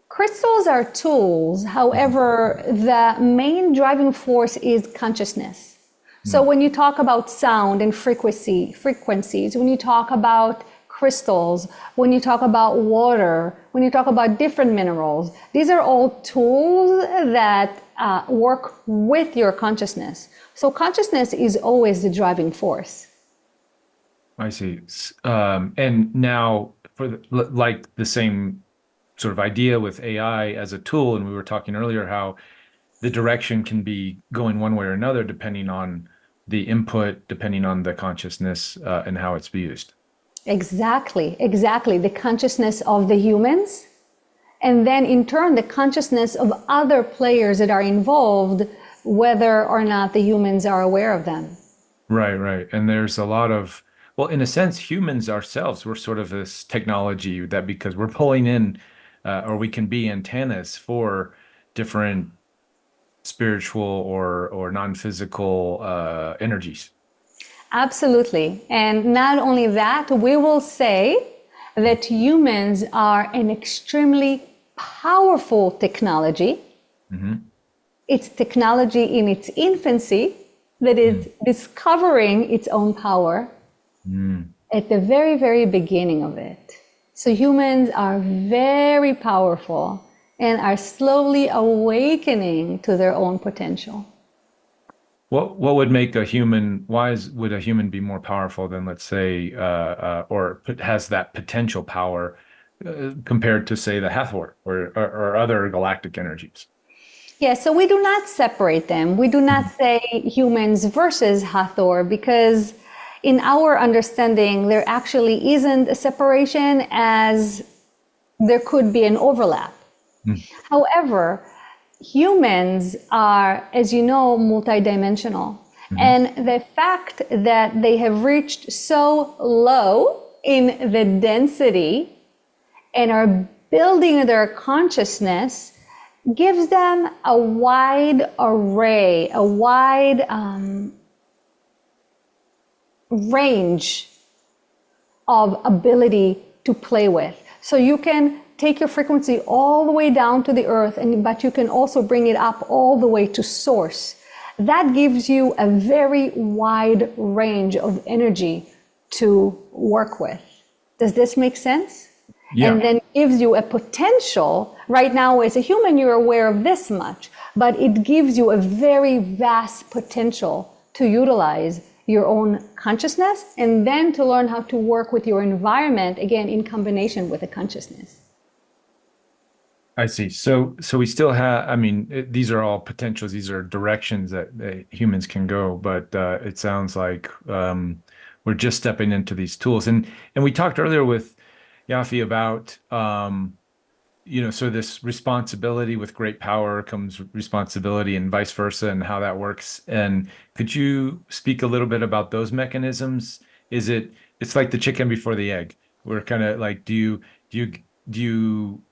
B: Crystals are tools. However, the main driving force is consciousness. So when you talk about sound and frequencies, when you talk about crystals, when you talk about water, when you talk about different minerals, these are all tools that work with your consciousness. So consciousness is always the driving force.
A: I see. And now for like the same sort of idea with AI as a tool, and we were talking earlier how the direction can be going one way or another depending on the input, depending on the consciousness, and how it's used.
B: Exactly, exactly. The consciousness of the humans, and then in turn, the consciousness of other players that are involved, whether or not the humans are aware of them.
A: Right, right. And there's a lot of, well, in a sense, humans ourselves, we're sort of this technology that because we're pulling in, or we can be antennas for different spiritual or non-physical energies.
B: Absolutely. And not only that, we will say that humans are an extremely powerful technology.
A: Hmm.
B: It's technology in its infancy that is discovering its own power
A: Mm.
B: at the very, very beginning of it. So humans are very powerful and are slowly awakening to their own potential.
A: What would make a human, would a human be more powerful than, let's say, has that potential power compared to, say, the Hathor or other galactic energies?
B: Yeah, so we do not separate them. We do not say humans versus Hathor because in our understanding, there actually isn't a separation as there could be an overlap.
A: Mm.
B: However, humans are, as you know, multidimensional.
A: Mhm.
B: And the fact that they have reached so low in the density and are building their consciousness gives them a wide array, a wide range of ability to play with. So you can take your frequency all the way down to the earth, but you can also bring it up all the way to source. That gives you a very wide range of energy to work with. Does this make sense? And
A: Yeah,
B: then gives you a potential. Right now, as a human, you're aware of this much, but it gives you a very vast potential to utilize your own consciousness and then to learn how to work with your environment, again, in combination with the consciousness.
A: I see. So we still have, I mean, these are all potentials, these are directions that humans can go, but it sounds like we're just stepping into these tools. And we talked earlier with Yafi about so this responsibility with great power comes responsibility and vice versa and how that works. And could you speak a little bit about those mechanisms? It's like the chicken before the egg. We're kind of like, do you, do you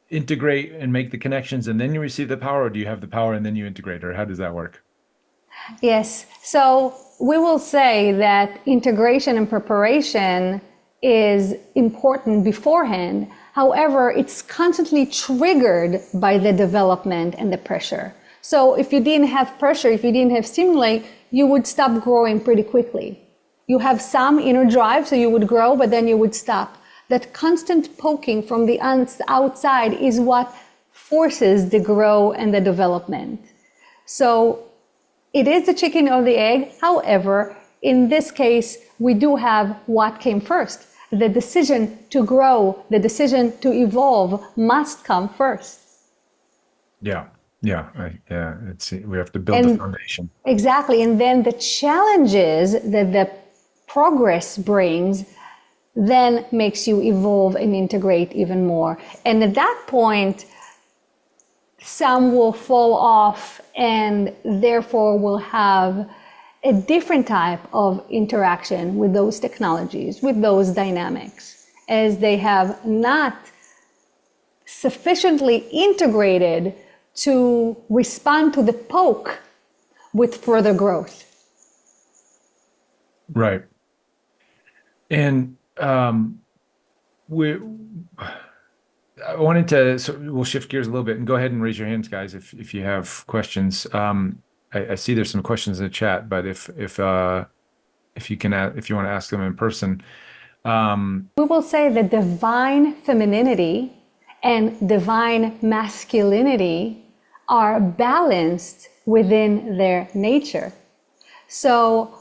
A: integrate and make the connections and then you receive the power, or do you have the power and then you integrate, or how does that work?
B: Yes. So we will say that integration and preparation is important beforehand. However, it's constantly triggered by the development and the pressure. So if you didn't have pressure, if you didn't have stimuli, you would stop growing pretty quickly. You have some inner drive, so you would grow, but then you would stop. That constant poking from the outside is what forces the grow and the development. So it is the chicken or the egg. However, in this case, we do have what came first. The decision to grow, the decision to evolve must come first.
A: Yeah. Yeah. Yeah. We have to build the
B: And
A: foundation.
B: exactly. And then the challenges that the progress brings then makes you evolve and integrate even more. And at that point, some will fall off and therefore will have a different type of interaction with those technologies, with those dynamics, as they have not sufficiently integrated to respond to the poke with further growth.
A: Right. And we I wanted to, so we'll shift gears a little bit and go ahead and raise your hands, guys, if you have questions. I see there's some questions in the chat, but if you can if you want to ask them in person.
B: We will say that divine femininity and divine masculinity are balanced within their nature. So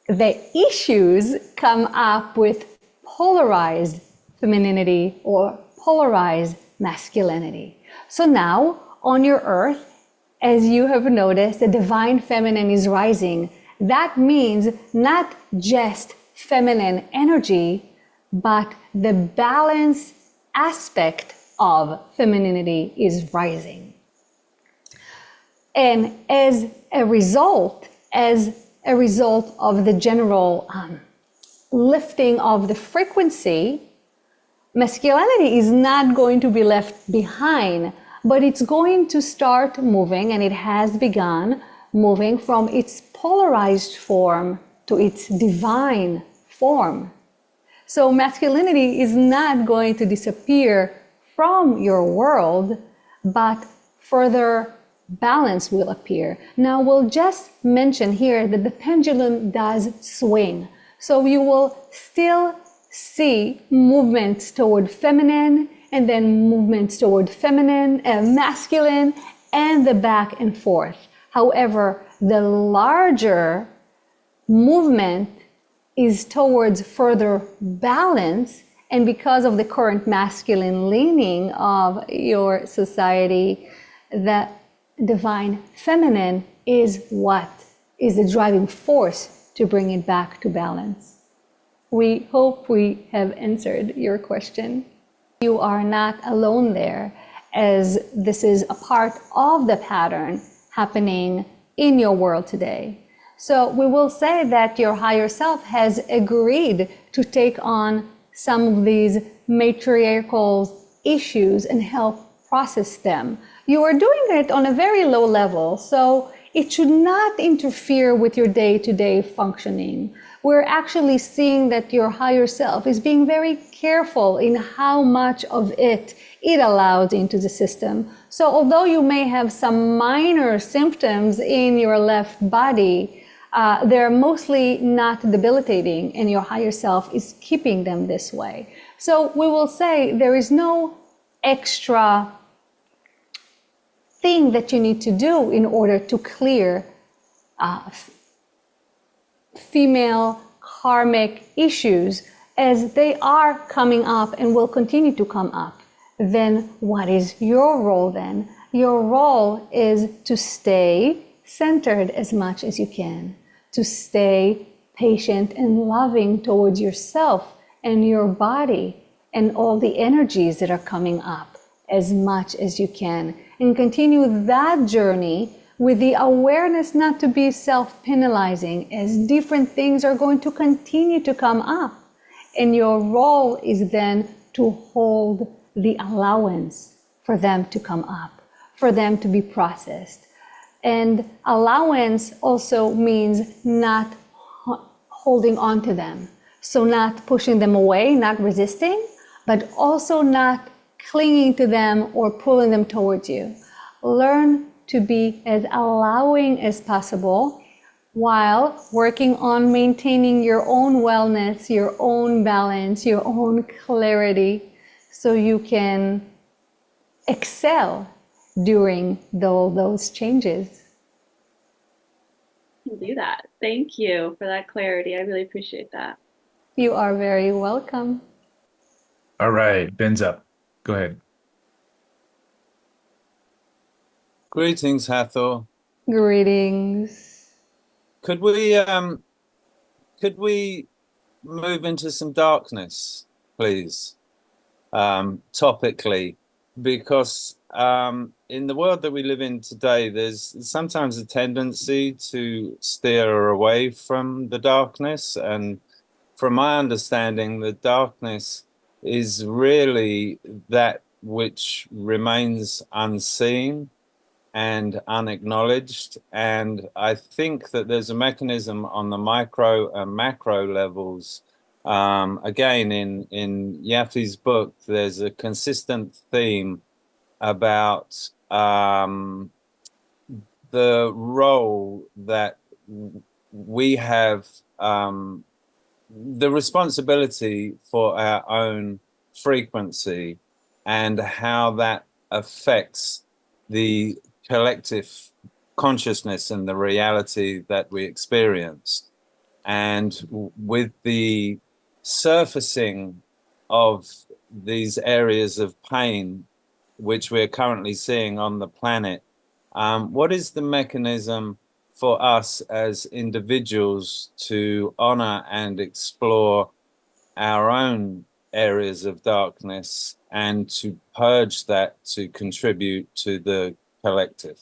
B: the issues come up with polarized femininity or polarized masculinity. So now on your earth, as you have noticed, the divine feminine is rising. That means not just feminine energy, but the balance aspect of femininity is rising. And as a result of the general lifting of the frequency, masculinity is not going to be left behind, but it's going to start moving, and it has begun moving from its polarized form to its divine form. So masculinity is not going to disappear from your world, but further balance will appear. Now we'll just mention here that the pendulum does swing. So you will still see movements toward feminine, and then movements toward feminine and masculine, and the back and forth. However, the larger movement is towards further balance, and because of the current masculine leaning of your society, the divine feminine is what is the driving force to bring it back to balance. We hope we have answered your question. You are not alone there, as this is a part of the pattern happening in your world today. So we will say that your higher self has agreed to take on some of these matriarchal issues and help process them. You are doing it on a very low level, so it should not interfere with your day-to-day functioning. We're actually seeing that your higher self is being very careful in how much of it allows into the system. So although you may have some minor symptoms in your left body, they're mostly not debilitating, and your higher self is keeping them this way. So we will say there is no extra thing that you need to do in order to clear female karmic issues, as they are coming up and will continue to come up. Then what is your role then? Your role is to stay centered as much as you can, to stay patient and loving towards yourself and your body and all the energies that are coming up as much as you can, and continue that journey with the awareness not to be self-penalizing, as different things are going to continue to come up. And your role is then to hold the allowance for them to come up, for them to be processed. And allowance also means not holding on to them. So not pushing them away, not resisting, but also not clinging to them or pulling them towards you. Learn to be as allowing as possible while working on maintaining your own wellness, your own balance, your own clarity, so you can excel during those changes.
C: I can do that. Thank you for that clarity. I really appreciate that.
B: You are very welcome.
A: All right, Ben's up. Go ahead.
D: Greetings, Hathor.
B: Greetings.
D: Could we move into some darkness, please? Topically, because in the world that we live in today, there's sometimes a tendency to steer away from the darkness. And from my understanding, the darkness is really that which remains unseen and unacknowledged. And I think that there's a mechanism on the micro and macro levels. Again, in Yafi's book, there's a consistent theme about the role that we have, the responsibility for our own frequency, and how that affects the collective consciousness and the reality that we experience. And with the surfacing of these areas of pain, which we're currently seeing on the planet, what is the mechanism for us as individuals to honor and explore our own areas of darkness and to purge that to contribute to the collective?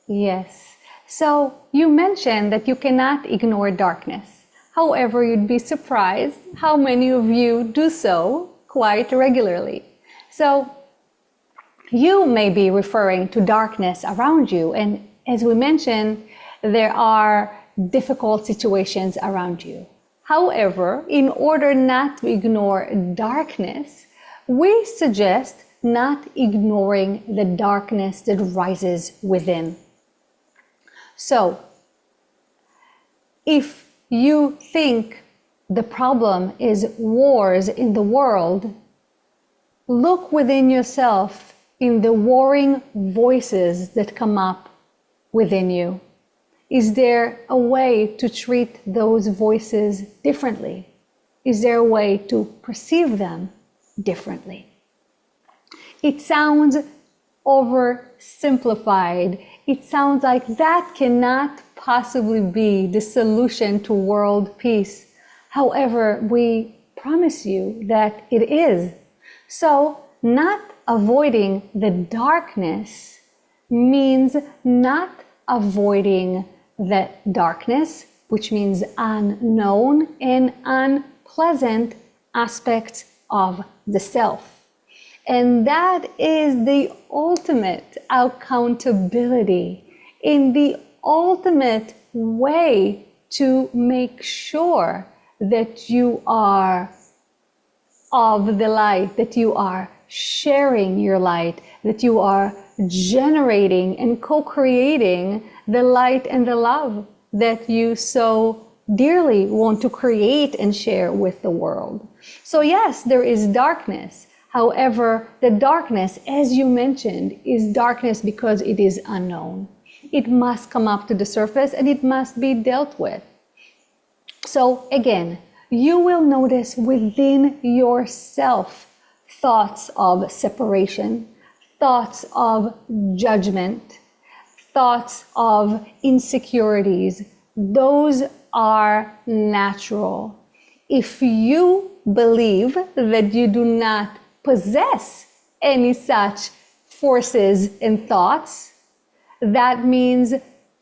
B: Yes. So you mentioned that you cannot ignore darkness. However, you'd be surprised how many of you do so quite regularly. So you may be referring to darkness around you, and as we mentioned, there are difficult situations around you. However, in order not to ignore darkness, we suggest not ignoring the darkness that rises within. So, if you think the problem is wars in the world, look within yourself in the warring voices that come up within you. Is there a way to treat those voices differently? Is there a way to perceive them differently? It sounds oversimplified. It sounds like that cannot possibly be the solution to world peace. However, we promise you that it is. So, not avoiding the darkness means not avoiding the darkness, which means unknown and unpleasant aspects of the self. And that is the ultimate accountability, in the ultimate way to make sure that you are of the light, that you are sharing your light, that you are generating and co-creating the light and the love that you so dearly want to create and share with the world. So yes, there is darkness. However, the darkness, as you mentioned, is darkness because it is unknown. It must come up to the surface and it must be dealt with. So again, you will notice within yourself thoughts of separation, thoughts of judgment, thoughts of insecurities. Those are natural. If you believe that you do not possess any such forces and thoughts, that means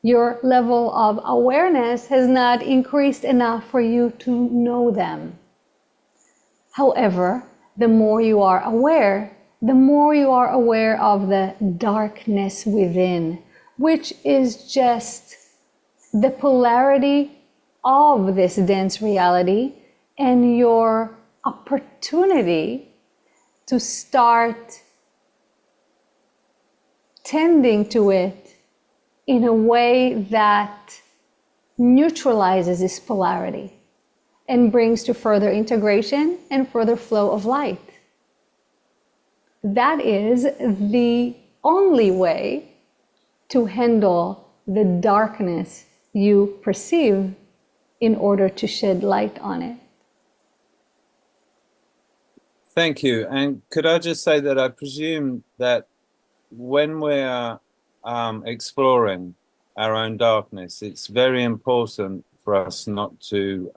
B: your level of awareness has not increased enough for you to know them. However, the more you are aware, the more you are aware of the darkness within, which is just the polarity of this dense reality and your opportunity to start tending to it in a way that neutralizes this polarity and brings to further integration and further flow of light. That is the only way to handle the darkness you perceive in order to shed light on it.
D: Thank you. And could I just say that I presume that when we're exploring our own darkness, it's very important for us not to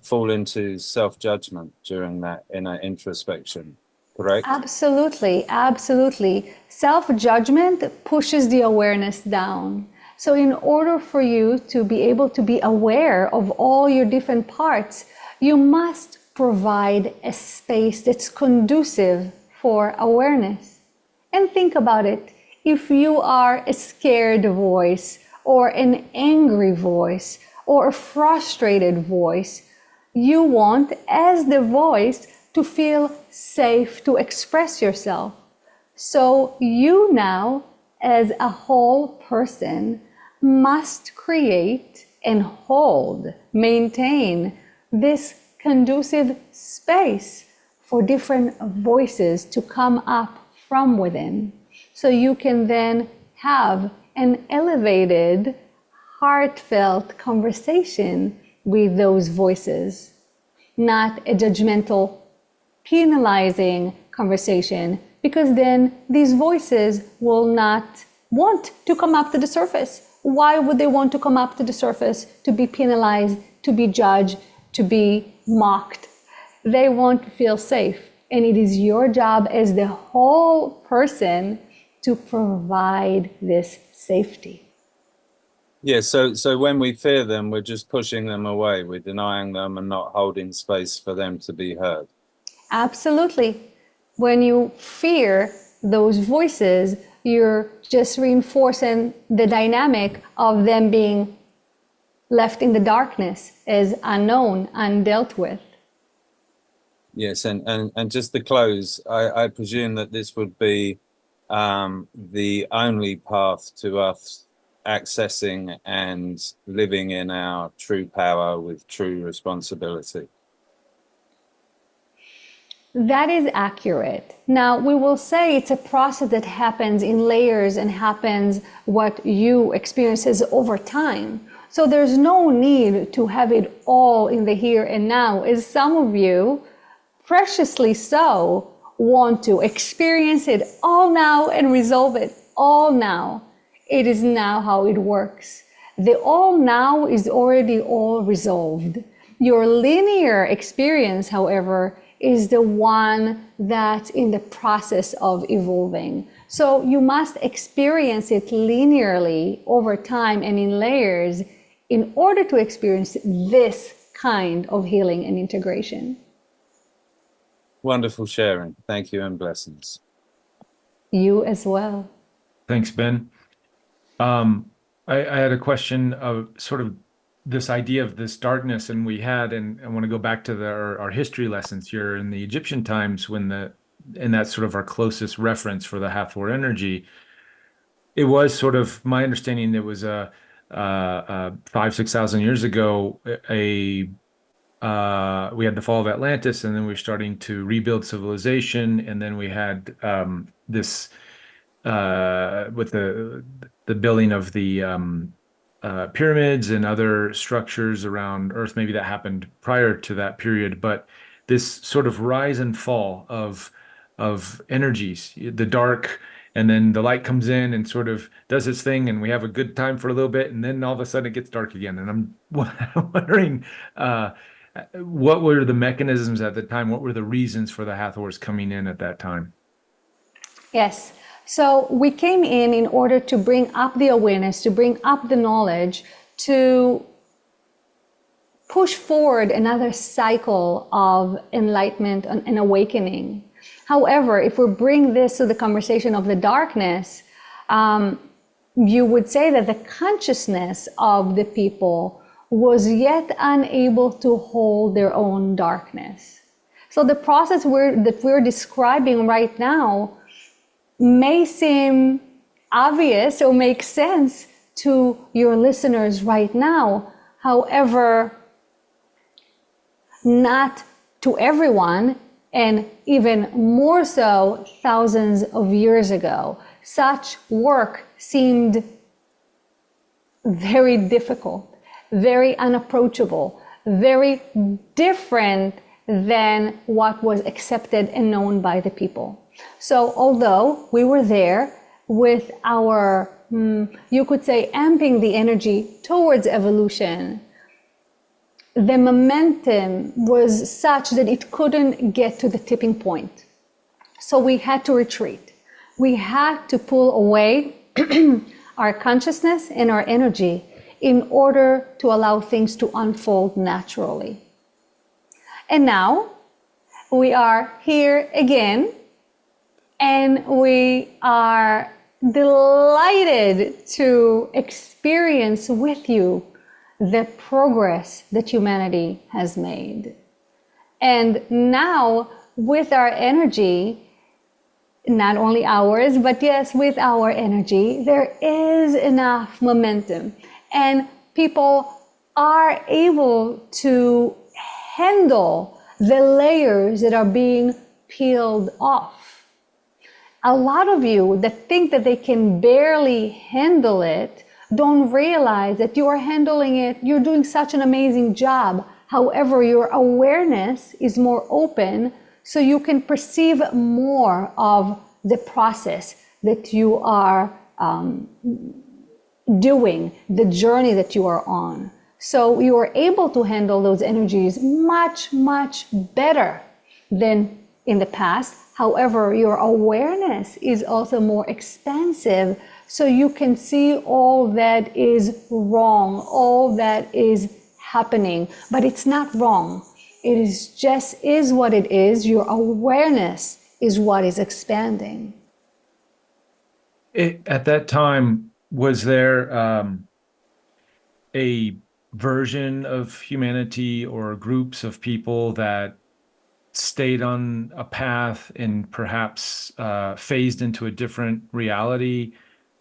D: fall into self-judgment during that inner introspection, correct?
B: Absolutely, absolutely. Self-judgment pushes the awareness down. So in order for you to be able to be aware of all your different parts, you must provide a space that's conducive for awareness. And think about it. If you are a scared voice or an angry voice or a frustrated voice, you want, as the voice, to feel safe to express yourself. So you now, as a whole person, must create and hold, maintain this conducive space for different voices to come up from within. so you can then have an elevated, heartfelt conversation with those voices, not a judgmental, penalizing conversation, because then these voices will not want to come up to the surface. Why would they want to come up to the surface? To be penalized, to be judged, to be mocked. They want to feel safe. And it is your job as the whole person to provide this safety.
D: Yeah, so when we fear them, we're just pushing them away. We're denying them and not holding space for them to be heard.
B: Absolutely. When you fear those voices, you're just reinforcing the dynamic of them being left in the darkness as unknown, undealt with.
D: Yes, and just to close, I presume that this would be the only path to us accessing and living in our true power with true responsibility.
B: That is accurate. Now, we will say it's a process that happens in layers and happens what you experiences over time. So there's no need to have it all in the here and now, as some of you, preciously so, want to experience it all now and resolve it all now. It is now how it works. The all now is already all resolved. Your linear experience, however, is the one that's in the process of evolving. So you must experience it linearly over time and in layers in order to experience this kind of healing and integration.
D: Wonderful sharing. Thank you and blessings.
B: You as well.
A: Thanks, Ben. I had a question of sort of this idea of this darkness, and I want to go back to our history lessons here in the Egyptian times and that's sort of our closest reference for the Hathor energy. It was sort of my understanding that was 5,000-6,000 years ago, we had the fall of Atlantis, and then we were starting to rebuild civilization, and then we had this with the building of the pyramids and other structures around Earth. Maybe that happened prior to that period, but this sort of rise and fall of energies, the dark, and then the light comes in and sort of does its thing, and we have a good time for a little bit, and then all of a sudden it gets dark again. And I'm wondering, what were the mechanisms at the time? What were the reasons for the Hathors coming in at that time?
B: Yes. So we came in order to bring up the awareness, to bring up the knowledge, to push forward another cycle of enlightenment and awakening. However, if we bring this to the conversation of the darkness, you would say that the consciousness of the people was yet unable to hold their own darkness. So the process that we're describing right now may seem obvious or make sense to your listeners right now. However, not to everyone, and even more so thousands of years ago. Such work seemed very difficult, very unapproachable, very different than what was accepted and known by the people. So although we were there with our, you could say, amping the energy towards evolution, the momentum was such that it couldn't get to the tipping point. So we had to retreat. We had to pull away our consciousness and our energy in order to allow things to unfold naturally. And now we are here again, and we are delighted to experience with you the progress that humanity has made. And now with our energy, not only ours, but yes, with our energy, there is enough momentum, and people are able to handle the layers that are being peeled off. A lot of you that think that they can barely handle it don't realize that you are handling it. You're doing such an amazing job. However, your awareness is more open, so you can perceive more of the process that you are doing, the journey that you are on. So you are able to handle those energies much, much better than in the past. However, your awareness is also more expansive, so you can see all that is wrong, all that is happening, but it's not wrong. It is just is what it is. Your awareness is what is expanding.
A: At that time, was there a version of humanity or groups of people that stayed on a path and perhaps phased into a different reality,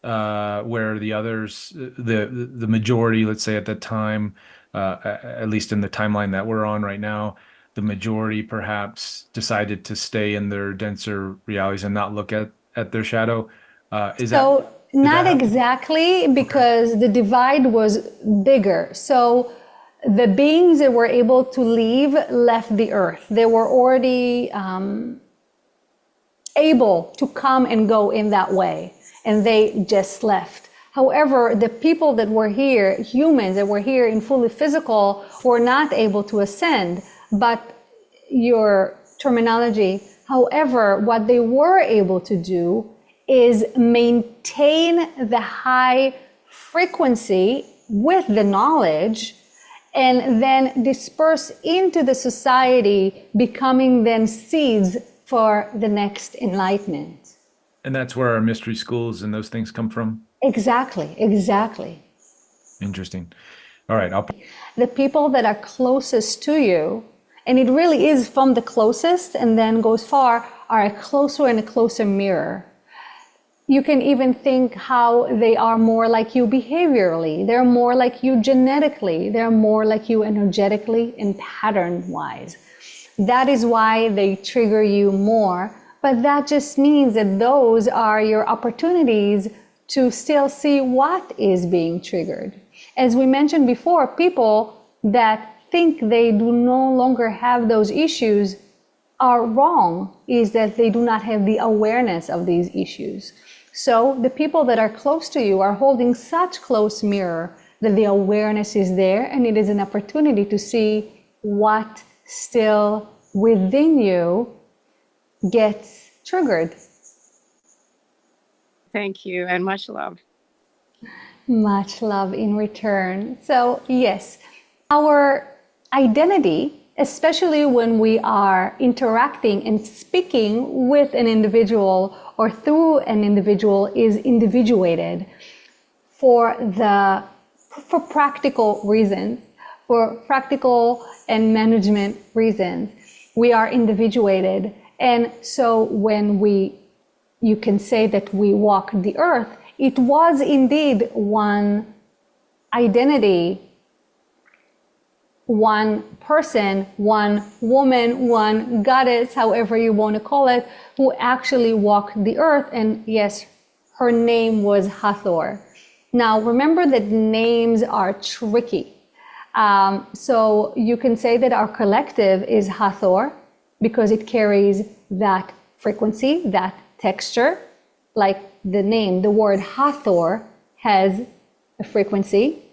A: where the others, the majority, let's say at that time, at least in the timeline that we're on right now, the majority perhaps decided to stay in their denser realities and not look at their shadow? Is that
B: So
A: did that
B: not
A: happen?
B: exactly, because the divide was bigger. So the beings that were able to leave left the earth. They were already able to come and go in that way, and they just left. However, the people that were here, humans that were here in fully physical, were not able to ascend, but your terminology. However, what they were able to do is maintain the high frequency with the knowledge and then disperse into the society, becoming then seeds for the next enlightenment.
A: And that's where our mystery schools and those things come from?
B: Exactly, exactly.
A: Interesting. All right,
B: The people that are closest to you, and it really is from the closest and then goes far, are a closer and a closer mirror. You can even think how they are more like you behaviorally. They're more like you genetically. They're more like you energetically and pattern-wise. That is why they trigger you more. But that just means that those are your opportunities to still see what is being triggered. As we mentioned before, people that think they do no longer have those issues are wrong, is that they do not have the awareness of these issues. So the people that are close to you are holding such close mirror that the awareness is there, and it is an opportunity to see what still within you gets triggered.
E: Thank you, and much love.
B: Much love in return. So yes, our identity, especially when we are interacting and speaking with an individual or through an individual, is individuated for practical reasons, for practical and management reasons. We are individuated. And so when you can say that we walk the earth, it was indeed one identity, one person, one woman, one goddess, however you want to call it, who actually walked the earth. And yes, her name was Hathor. Now, remember that names are tricky. So you can say that our collective is Hathor because it carries that frequency, that texture, like the name, the word Hathor has a frequency.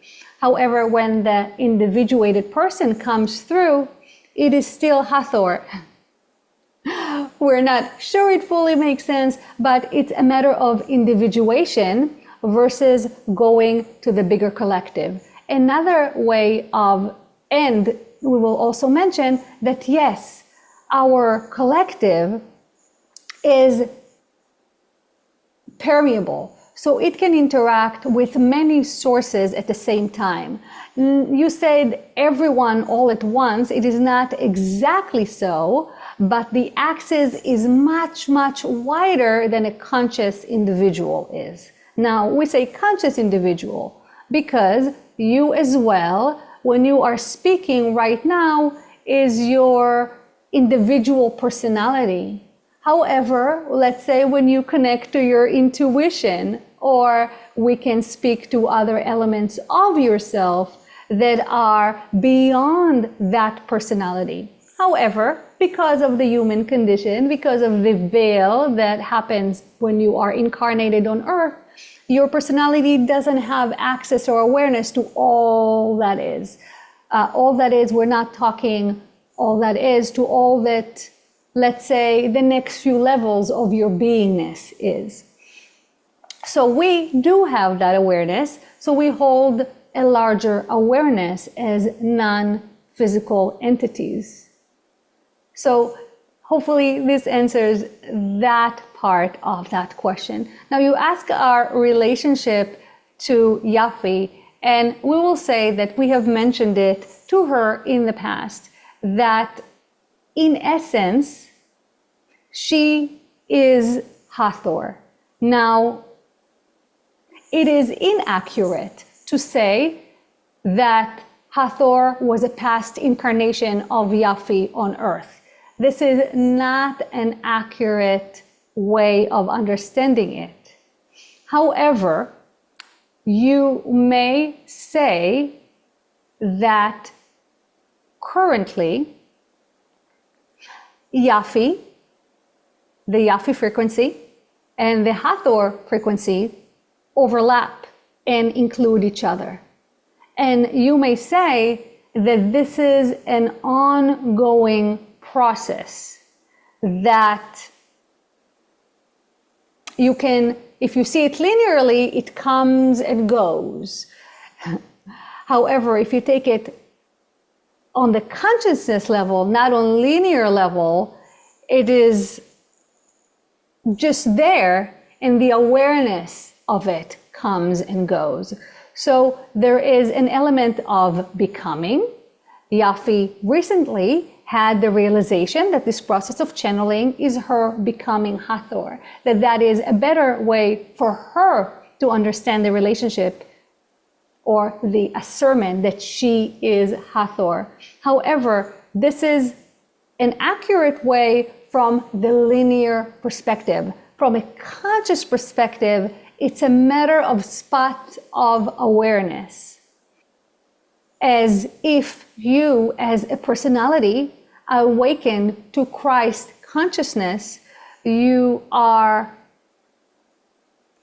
B: However, when the individuated person comes through, it is still Hathor. We're not sure it fully makes sense, but it's a matter of individuation versus going to the bigger collective. Another way of, and we will also mention that yes, our collective is permeable. So it can interact with many sources at the same time. You said everyone all at once. It is not exactly so, but the axis is much, much wider than a conscious individual is. Now, we say conscious individual because you as well, when you are speaking right now, is your individual personality. However, let's say when you connect to your intuition, or we can speak to other elements of yourself that are beyond that personality. However, because of the human condition, because of the veil that happens when you are incarnated on earth, your personality doesn't have access or awareness to all that is. All that is, we're not talking all that is to all that, let's say, the next few levels of your beingness is. So we do have that awareness. So we hold a larger awareness as non-physical entities. So hopefully this answers that part of that question. Now you ask our relationship to Yafi, and we will say that we have mentioned it to her in the past, that in essence, she is Hathor. Now, it is inaccurate to say that Hathor was a past incarnation of Yafi on earth. This is not an accurate way of understanding it. However, you may say that currently Yafi, the Yafi frequency, and the Hathor frequency overlap and include each other. And you may say that this is an ongoing process that you can, if you see it linearly, it comes and goes. However, if you take it on the consciousness level, not on linear level, it is just there, and the awareness of it comes and goes. So there is an element of becoming. Yafi recently had the realization that this process of channeling is her becoming Hathor, that is a better way for her to understand the relationship or the assertion that she is Hathor. However, this is an accurate way from the linear perspective. From a conscious perspective, it's a matter of spots of awareness. As if you, as a personality, awakened to Christ consciousness, you are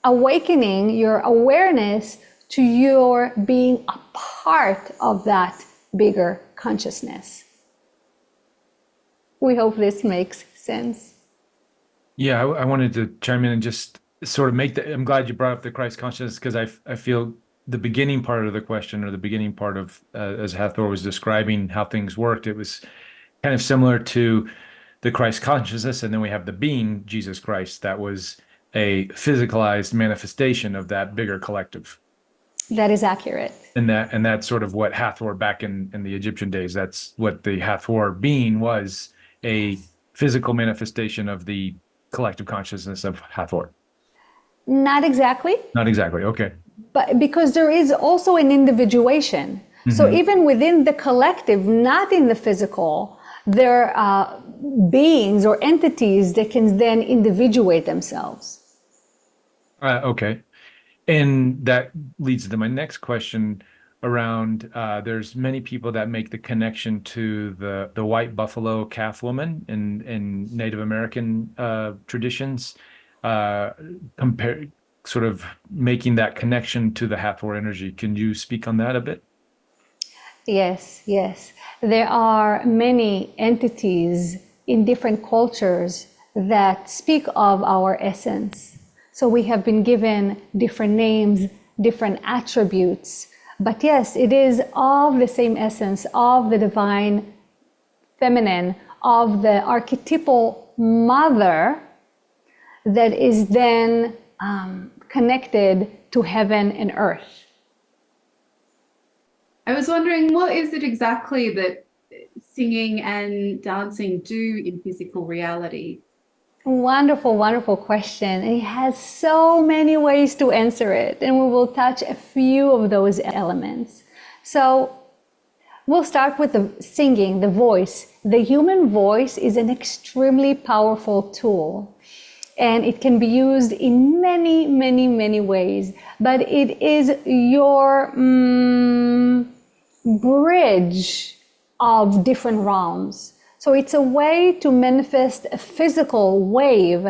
B: awakening your awareness to your being a part of that bigger consciousness. We hope this makes sense.
A: Yeah, I wanted to chime in and just sort of make the, I'm glad you brought up the Christ consciousness, because I feel the beginning part of the question, or the beginning part of, as Hathor was describing how things worked, it was kind of similar to the Christ consciousness. And then we have the being, Jesus Christ, that was a physicalized manifestation of that bigger collective.
B: That is accurate.
A: And that's sort of what Hathor back in the Egyptian days, that's what the Hathor being was, a physical manifestation of the collective consciousness of Hathor.
B: Not exactly.
A: Not exactly. Okay.
B: But because there is also an individuation. So even within the collective, not in the physical, there are beings or entities that can then individuate themselves.
A: Okay. And that leads to my next question around, there's many people that make the connection to the white buffalo calf woman in Native American traditions, sort of making that connection to the Hathor energy. Can you speak on that a bit?
B: Yes, yes. There are many entities in different cultures that speak of our essence. So we have been given different names, different attributes. But yes, it is of the same essence of the divine feminine, of the archetypal mother that is then connected to heaven and earth.
F: I was wondering, what is it exactly that singing and dancing do in physical reality?
B: Wonderful, wonderful question. It has so many ways to answer it, and we will touch a few of those elements. So we'll start with the singing, the voice. The human voice is an extremely powerful tool, and it can be used in many, many, many ways. But it is your bridge of different realms. So it's a way to manifest a physical wave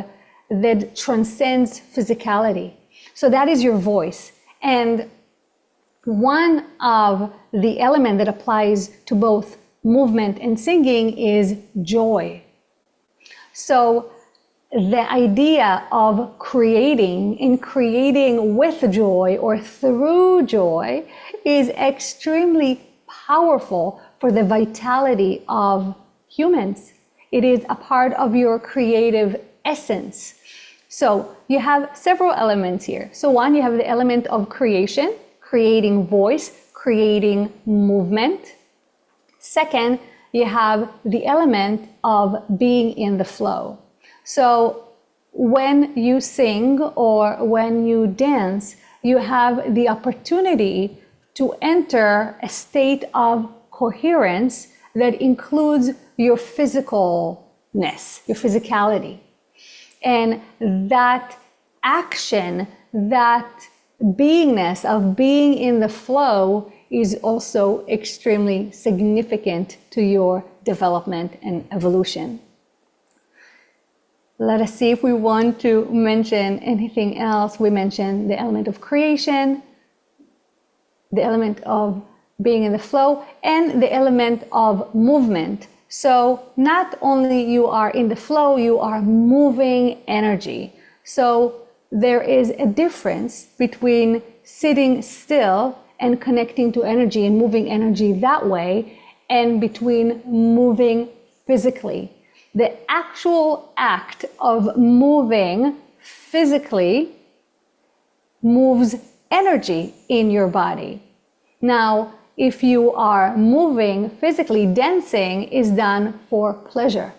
B: that transcends physicality. So that is your voice. And one of the elements that applies to both movement and singing is joy. So the idea of creating and creating with joy or through joy is extremely powerful for the vitality of humans. It is a part of your creative essence. So you have several elements here. So one, you have the element of creation, creating voice, creating movement. Second, you have the element of being in the flow. So when you sing or when you dance, you have the opportunity to enter a state of coherence that includes your physicalness, your physicality. And that action, that beingness of being in the flow is also extremely significant to your development and evolution. Let us see if we want to mention anything else. We mentioned the element of creation, the element of being in the flow, and the element of movement. So not only you are in the flow, you are moving energy. So there is a difference between sitting still and connecting to energy and moving energy that way, and between moving physically. The actual act of moving physically moves energy in your body. Now, if you are moving physically, dancing is done for pleasure.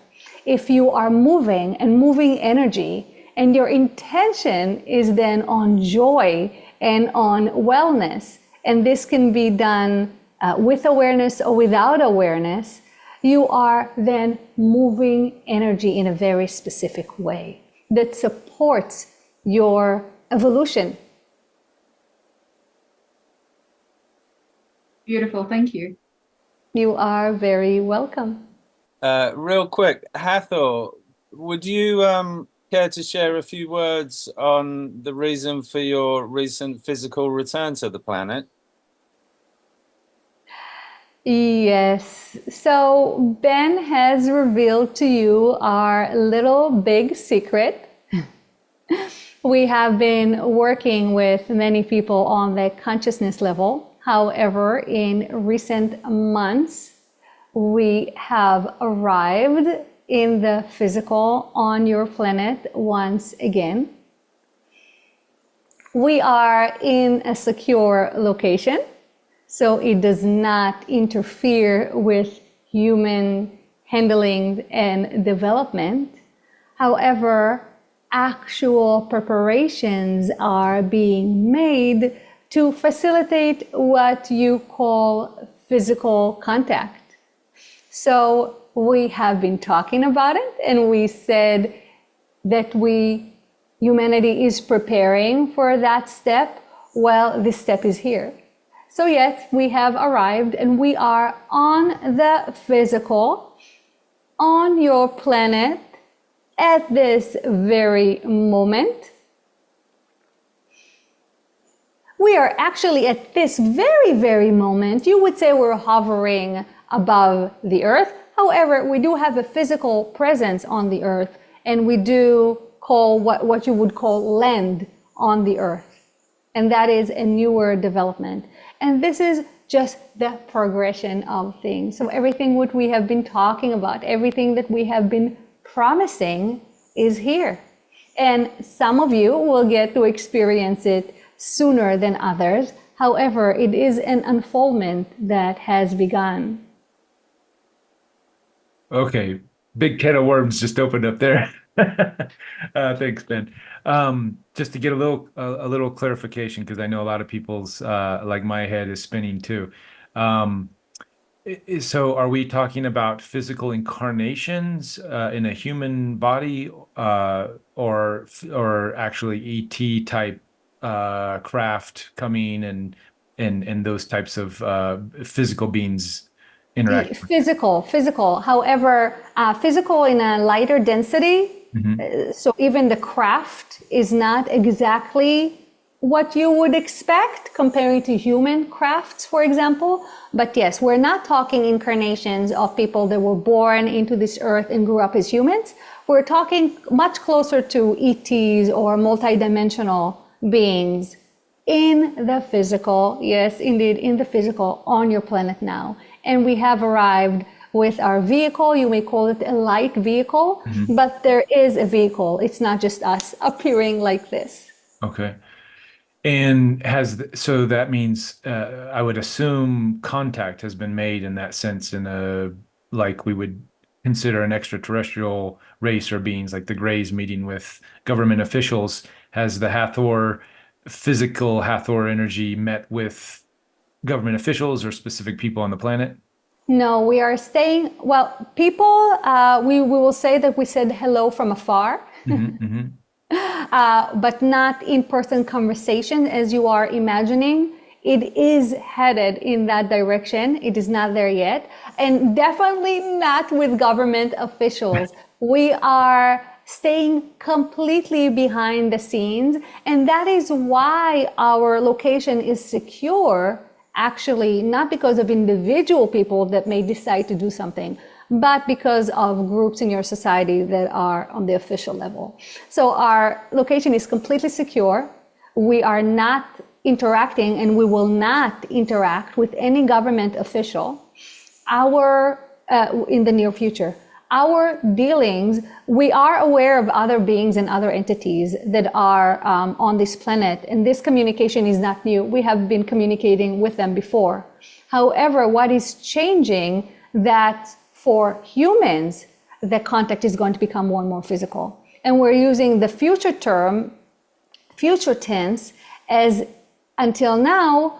B: If you are moving and moving energy, and your intention is then on joy and on wellness, and this can be done with awareness or without awareness, you are then moving energy in a very specific way that supports your evolution.
F: Beautiful, thank you.
B: You are very welcome.
D: Real quick, Hathor, would you care to share a few words on the reason for your recent physical return to the planet?
B: Yes. So Ben has revealed to you our little big secret. We have been working with many people on the consciousness level. However, in recent months, we have arrived in the physical on your planet once again. We are in a secure location, so it does not interfere with human handling and development. However, actual preparations are being made to facilitate what you call physical contact. So we have been talking about it, and we said that humanity is preparing for that step. Well, this step is here. So yes, we have arrived, and we are on the physical, on your planet at this very moment. We are actually at this very, very moment, you would say we're hovering above the earth. However, we do have a physical presence on the earth, and we do call what you would call land on the earth. And that is a newer development. And this is just the progression of things. So everything what we have been talking about, everything that we have been promising is here. And some of you will get to experience it sooner than others. However, it is an unfoldment that has begun.
A: Okay, big can of worms just opened up there. Thanks, Ben. Just to get a little clarification, because I know a lot of people's like my head is spinning too. So are we talking about physical incarnations in a human body or actually ET type craft coming and those types of physical beings interact?
B: Physical. However, physical in a lighter density.
A: Mhm.
B: So even the craft is not exactly what you would expect comparing to human crafts, for example. But yes, we're not talking incarnations of people that were born into this earth and grew up as humans. We're talking much closer to ETs or multidimensional beings in the physical, yes, indeed, in the physical on your planet now. And we have arrived with our vehicle. You may call it a light vehicle,
A: Mhm.
B: but there is a vehicle. It's not just us appearing like this.
A: Okay. And so that means I would assume contact has been made in that sense in a like we would consider an extraterrestrial race or beings like the Greys meeting with government officials. Has the Hathor physical Hathor energy met with government officials or specific people on the planet?
B: No, we are staying, well, people, we will say that we said hello from afar,
A: Hmm.
B: but not in-person conversation as you are imagining. It is headed in that direction. It is not there yet. And definitely not with government officials. We are staying completely behind the scenes. And that is why our location is secure, actually, not because of individual people that may decide to do something, but because of groups in your society that are on the official level. So our location is completely secure. We are not interacting and we will not interact with any government official in the near future. Our dealings, we are aware of other beings and other entities that are on this planet, and this communication is not new. We have been communicating with them before. However, what is changing that for humans, the contact is going to become more and more physical. And we're using the future term, future tense, as until now,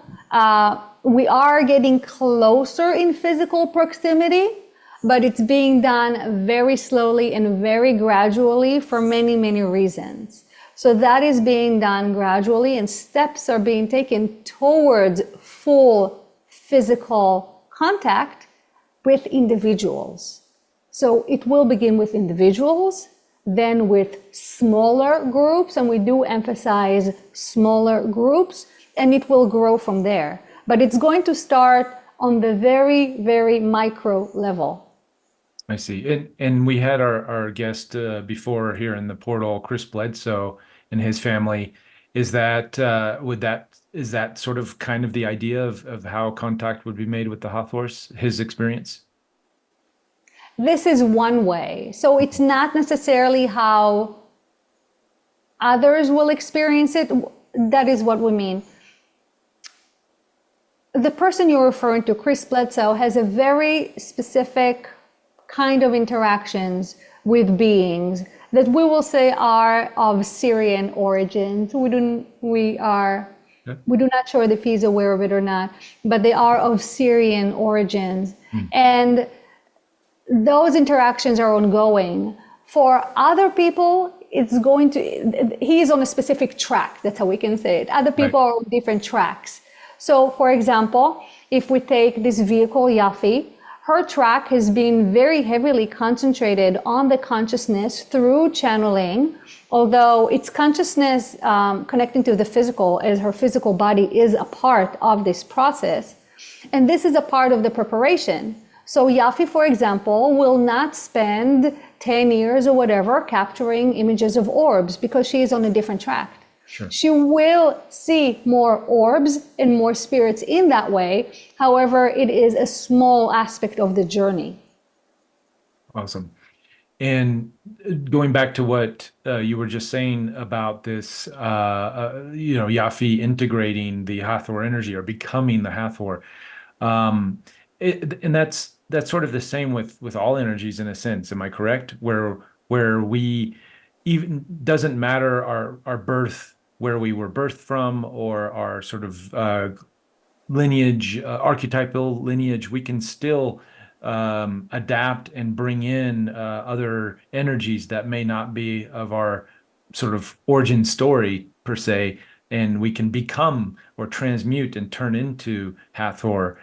B: we are getting closer in physical proximity, but it's being done very slowly and very gradually for many, many reasons. So that is being done gradually, and steps are being taken towards full physical contact with individuals. So it will begin with individuals, then with smaller groups, and we do emphasize smaller groups, and it will grow from there. But it's going to start on the very, very micro level.
A: I see. And we had our guest before here in the portal, Chris Bledsoe and his family. Is that sort of kind of the idea of how contact would be made with the Hathors, his experience?
B: This is one way. So it's not necessarily how others will experience it. That is what we mean. The person you're referring to, Chris Bledsoe, has a very specific kind of interactions with beings that we will say are of Syrian origins. We do not sure if he's aware of it or not, but they are of Syrian origins. And those interactions are ongoing. For other people, he is on a specific track. That's how we can say it. Other people are on different tracks. So, for example, if we take this vehicle, Yafi, her track has been very heavily concentrated on the consciousness through channeling, although its consciousness connecting to the physical, as her physical body is a part of this process. And this is a part of the preparation. So Yafi, for example, will not spend 10 years or whatever capturing images of orbs because she is on a different track.
A: Sure.
B: She will see more orbs and more spirits in that way. However, it is a small aspect of the journey.
A: Awesome. And going back to what you were just saying about this, Yafi integrating the Hathor energy or becoming the Hathor, um, and that's sort of the same with all energies in a sense. Am I correct? Where we even doesn't matter our birth, where we were birthed from, or our sort of lineage, archetypal lineage, we can still adapt and bring in other energies that may not be of our sort of origin story per se, and we can become or transmute and turn into Hathor,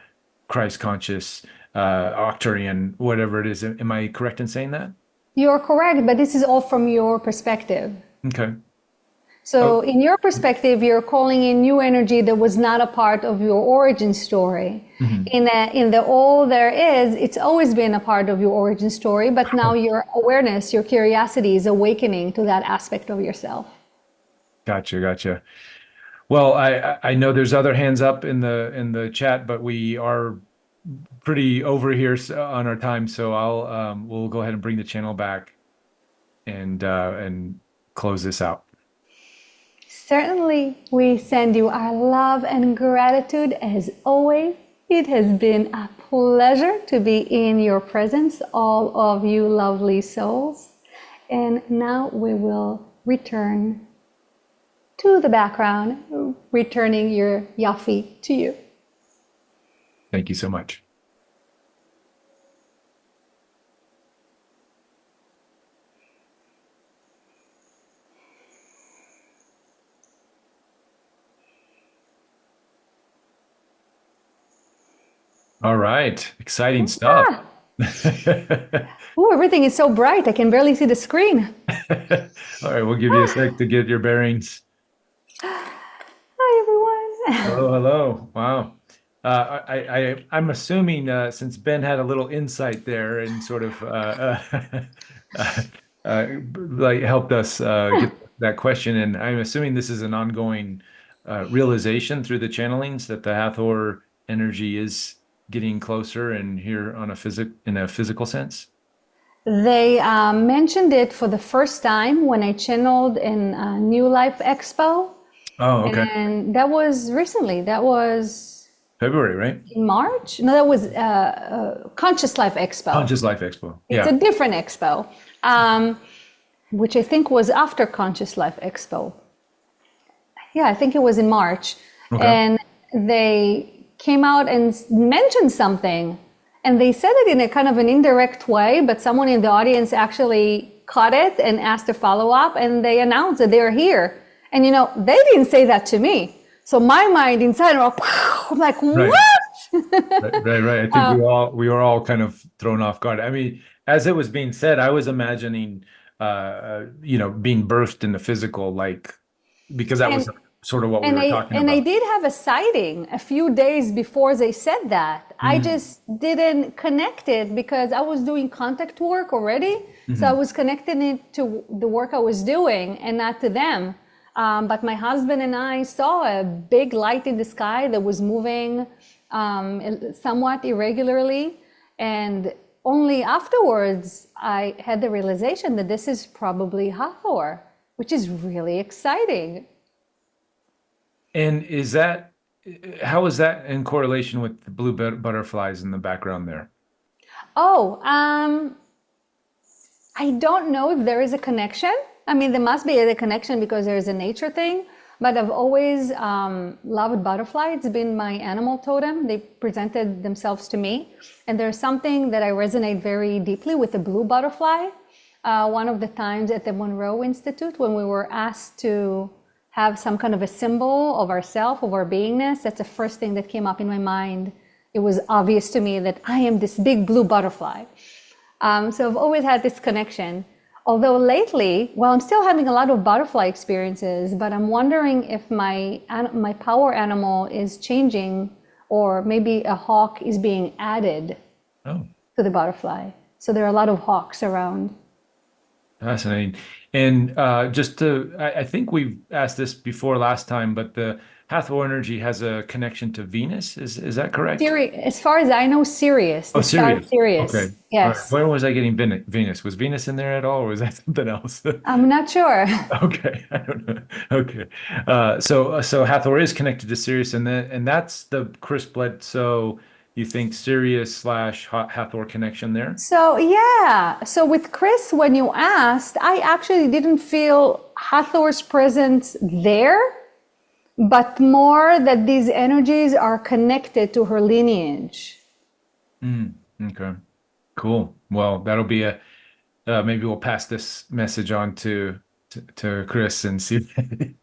A: Christ conscious, Octarian, whatever it is. Am I correct in saying that?
B: You're correct, but this is all from your perspective.
A: Okay.
B: So
A: Oh.
B: in your perspective, you're calling in new energy that was not a part of your origin story.
A: Mhm.
B: In the all there is, it's always been a part of your origin story, but now your awareness, your curiosity is awakening to that aspect of yourself.
A: Gotcha. Well, I know there's other hands up in the chat, but we are pretty over here on our time, so we'll go ahead and bring the channel back and close this out.
B: Certainly, we send you our love and gratitude as always. It has been a pleasure to be in your presence, all of you lovely souls. And now we will return to the background, returning your Yafi to you.
A: Thank you so much. All right, exciting stuff.
B: Oh, everything is so bright. I can barely see the screen.
A: All right, we'll give you a sec to get your bearings.
B: Hi, everyone.
A: Hello. Wow. I'm assuming since Ben had a little insight there and sort of like helped us get that question, and I'm assuming this is an ongoing realization through the channelings that the Hathor energy is getting closer and here on in a physical sense.
B: They mentioned it for the first time when I channeled in New Life Expo.
A: Oh, okay.
B: And that was recently. That was
A: February, right?
B: in March? No, that was Conscious Life Expo.
A: Conscious Life Expo.
B: It's
A: Yeah.
B: a different expo, which I think was after Conscious Life Expo. Yeah, I think it was in March.
A: Okay.
B: And they came out and mentioned something. And they said it in a kind of an indirect way, but someone in the audience actually caught it and asked a follow-up, and they announced that they're here. And you know, they didn't say that to me. So my mind inside, I'm like,
A: Right.
B: what?
A: Right. I think we were all kind of thrown off guard. I mean, as it was being said, I was imagining, being birthed in the physical, like, because that was sort of what we were talking
B: And I
A: about.
B: did have a sighting a few days before they said that. I just didn't connect it because I was doing contact work already. So I was connecting it to the work I was doing and not to them. But my husband and I saw a big light in the sky that was moving somewhat irregularly. And only afterwards, I had the realization that this is probably Hathor, which is really exciting.
A: And how is that in correlation with the blue butterflies in the background there?
B: Oh, I don't know if there is a connection. I mean, there must be a connection because there is a nature thing, but I've always loved butterfly. It's been my animal totem. They presented themselves to me. And there's something that I resonate very deeply with the blue butterfly. One of the times at the Monroe Institute, when we were asked to have some kind of a symbol of ourself, of our beingness, that's the first thing that came up in my mind. It was obvious to me that I am this big blue butterfly. So I've always had this connection. Although lately, well, I'm still having a lot of butterfly experiences, but I'm wondering if my power animal is changing, or maybe a hawk is being added to the butterfly. So there are a lot of hawks around.
A: Fascinating. And I think we've asked this before last time, but the Hathor energy has a connection to Venus. Is that correct?
B: As far as I know, Sirius.
A: Oh, Sirius.
B: Sirius.
A: Okay.
B: Yes.
A: All right. Where was I getting Venus? Was Venus in there at all, or was that something else?
B: I'm not sure.
A: Okay, I don't know. Okay, so Hathor is connected to Sirius, and that's the Chris Bledsoe. You think Sirius / Hathor connection there?
B: So yeah. So with Chris, when you asked, I actually didn't feel Hathor's presence there. but more that these energies are connected to her lineage.
A: Okay, cool. Well, that'll be a maybe we'll pass this message on to Chris and see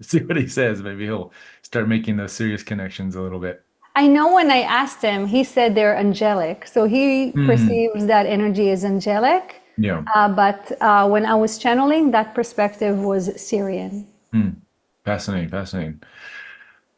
A: see what he says. Maybe he'll start making those serious connections a little bit.
B: I know when I asked him, he said they're angelic. So he perceives that energy as angelic.
A: Yeah.
B: But when I was channeling, that perspective was Syrian.
A: Fascinating, fascinating.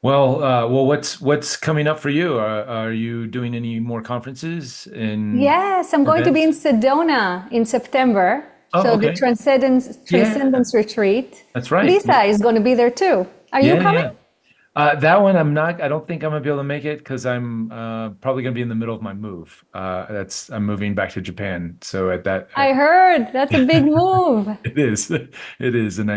A: Well, what's coming up for you? Are you doing any more conferences and
B: Yes, I'm going to be in
A: events?
B: Sedona in September.
A: Oh,
B: So the
A: okay.
B: Transcendence Retreat.
A: That's right.
B: Lisa is going to be there too. Are you coming?
A: Yeah. That one I'm not. I don't think I'm gonna be able to make it because I'm probably gonna be in the middle of my move. I'm moving back to Japan, so
B: I heard that's a big move.
A: it is, it is, and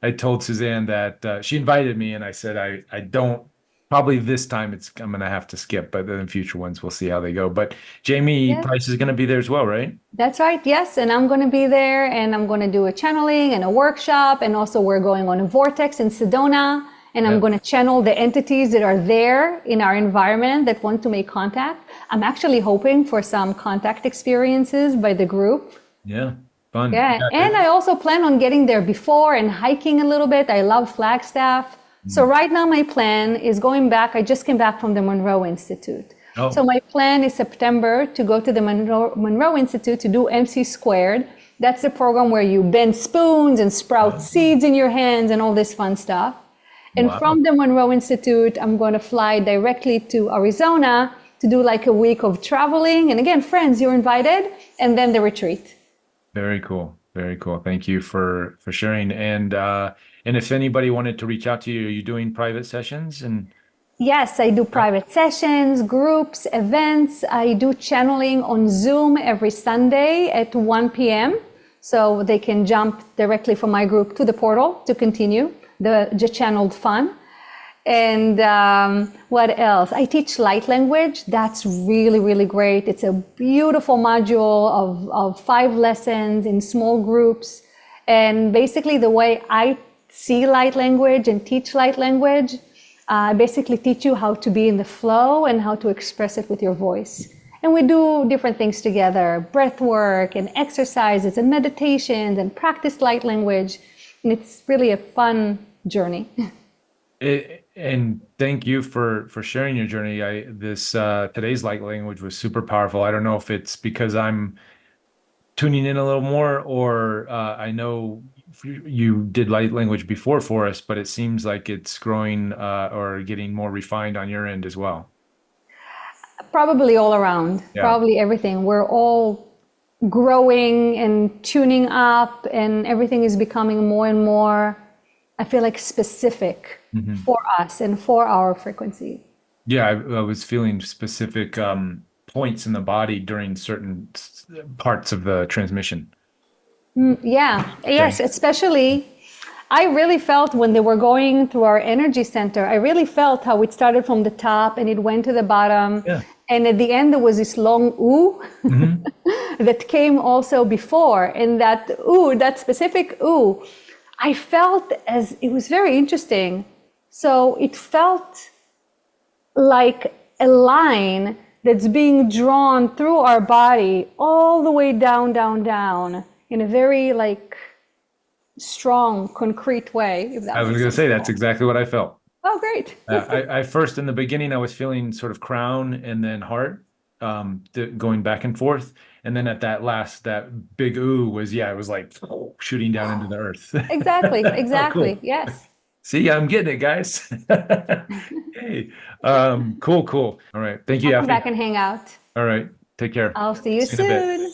A: I told Suzanne that she invited me, and I said I don't. Probably this time I'm gonna have to skip, but then future ones we'll see how they go. But Jamie
B: Yes.
A: Price is gonna be there as well, right?
B: That's right. Yes, and I'm going to be there, and I'm going to do a channeling and a workshop, and also we're going on a vortex in Sedona, and I'm
A: Yeah.
B: going to channel the entities that are there in our environment that want to make contact. I'm actually hoping for some contact experiences by the group.
A: Yeah, fun.
B: Yeah, and I also plan on getting there before and hiking a little bit. I love Flagstaff. So right now my plan is going back. I just came back from the Monroe Institute.
A: Oh.
B: So my plan is September to go to the Monroe Institute to do MC Squared. That's the program where you bend spoons and sprout seeds in your hands and all this fun stuff. And
A: Wow.
B: from the Monroe Institute, I'm going to fly directly to Arizona to do like a week of traveling. And again, friends, you're invited. And then the retreat.
A: Very cool. Very cool. Thank you for sharing. And if anybody wanted to reach out to you, are you doing private sessions? And
B: Yes, I do private sessions, groups, events. I do channeling on Zoom every Sunday at 1 p.m. So they can jump directly from my group to the portal to continue the channeled fun. And what else? I teach light language. That's really, really great. It's a beautiful module of 5 lessons in small groups. And basically the way I see light language and teach light language, I basically teach you how to be in the flow and how to express it with your voice. And we do different things together, breath work and exercises and meditations and practice light language. And it's really a fun journey.
A: and thank you for sharing your journey. Today's light language was super powerful. I don't know if it's because I'm tuning in a little more, or I know you did light language before for us, but it seems like it's growing or getting more refined on your end as well.
B: Probably all around,
A: Yeah.
B: probably everything. We're all growing and tuning up, and everything is becoming more and more, I feel like, specific for us and for our frequency.
A: Yeah, I was feeling specific points in the body during certain parts of the transmission.
B: Yeah, yes, especially I really felt when they were going through our energy center, I really felt how it started from the top and it went to the bottom.
A: Yeah.
B: And at the end, there was this long ooh that came also before. And that ooh, that specific ooh, I felt as it was very interesting. So it felt like a line that's being drawn through our body all the way down, down, down in a very like strong, concrete way. If that
A: I was
B: makes
A: going to
B: sense.
A: say that's exactly what I felt.
B: Oh, great.
A: I first in the beginning I was feeling sort of crown and then heart going back and forth, and then at that big ooh was it was like shooting down into the earth.
B: Exactly,
A: Oh,
B: exactly.
A: cool.
B: Yes.
A: See, I'm getting it, guys. Hey, cool. All right, thank you,
B: I'll come
A: Yafi.
B: back and hang out.
A: All right, take care.
B: I'll see you
A: See you in a bit.
B: soon.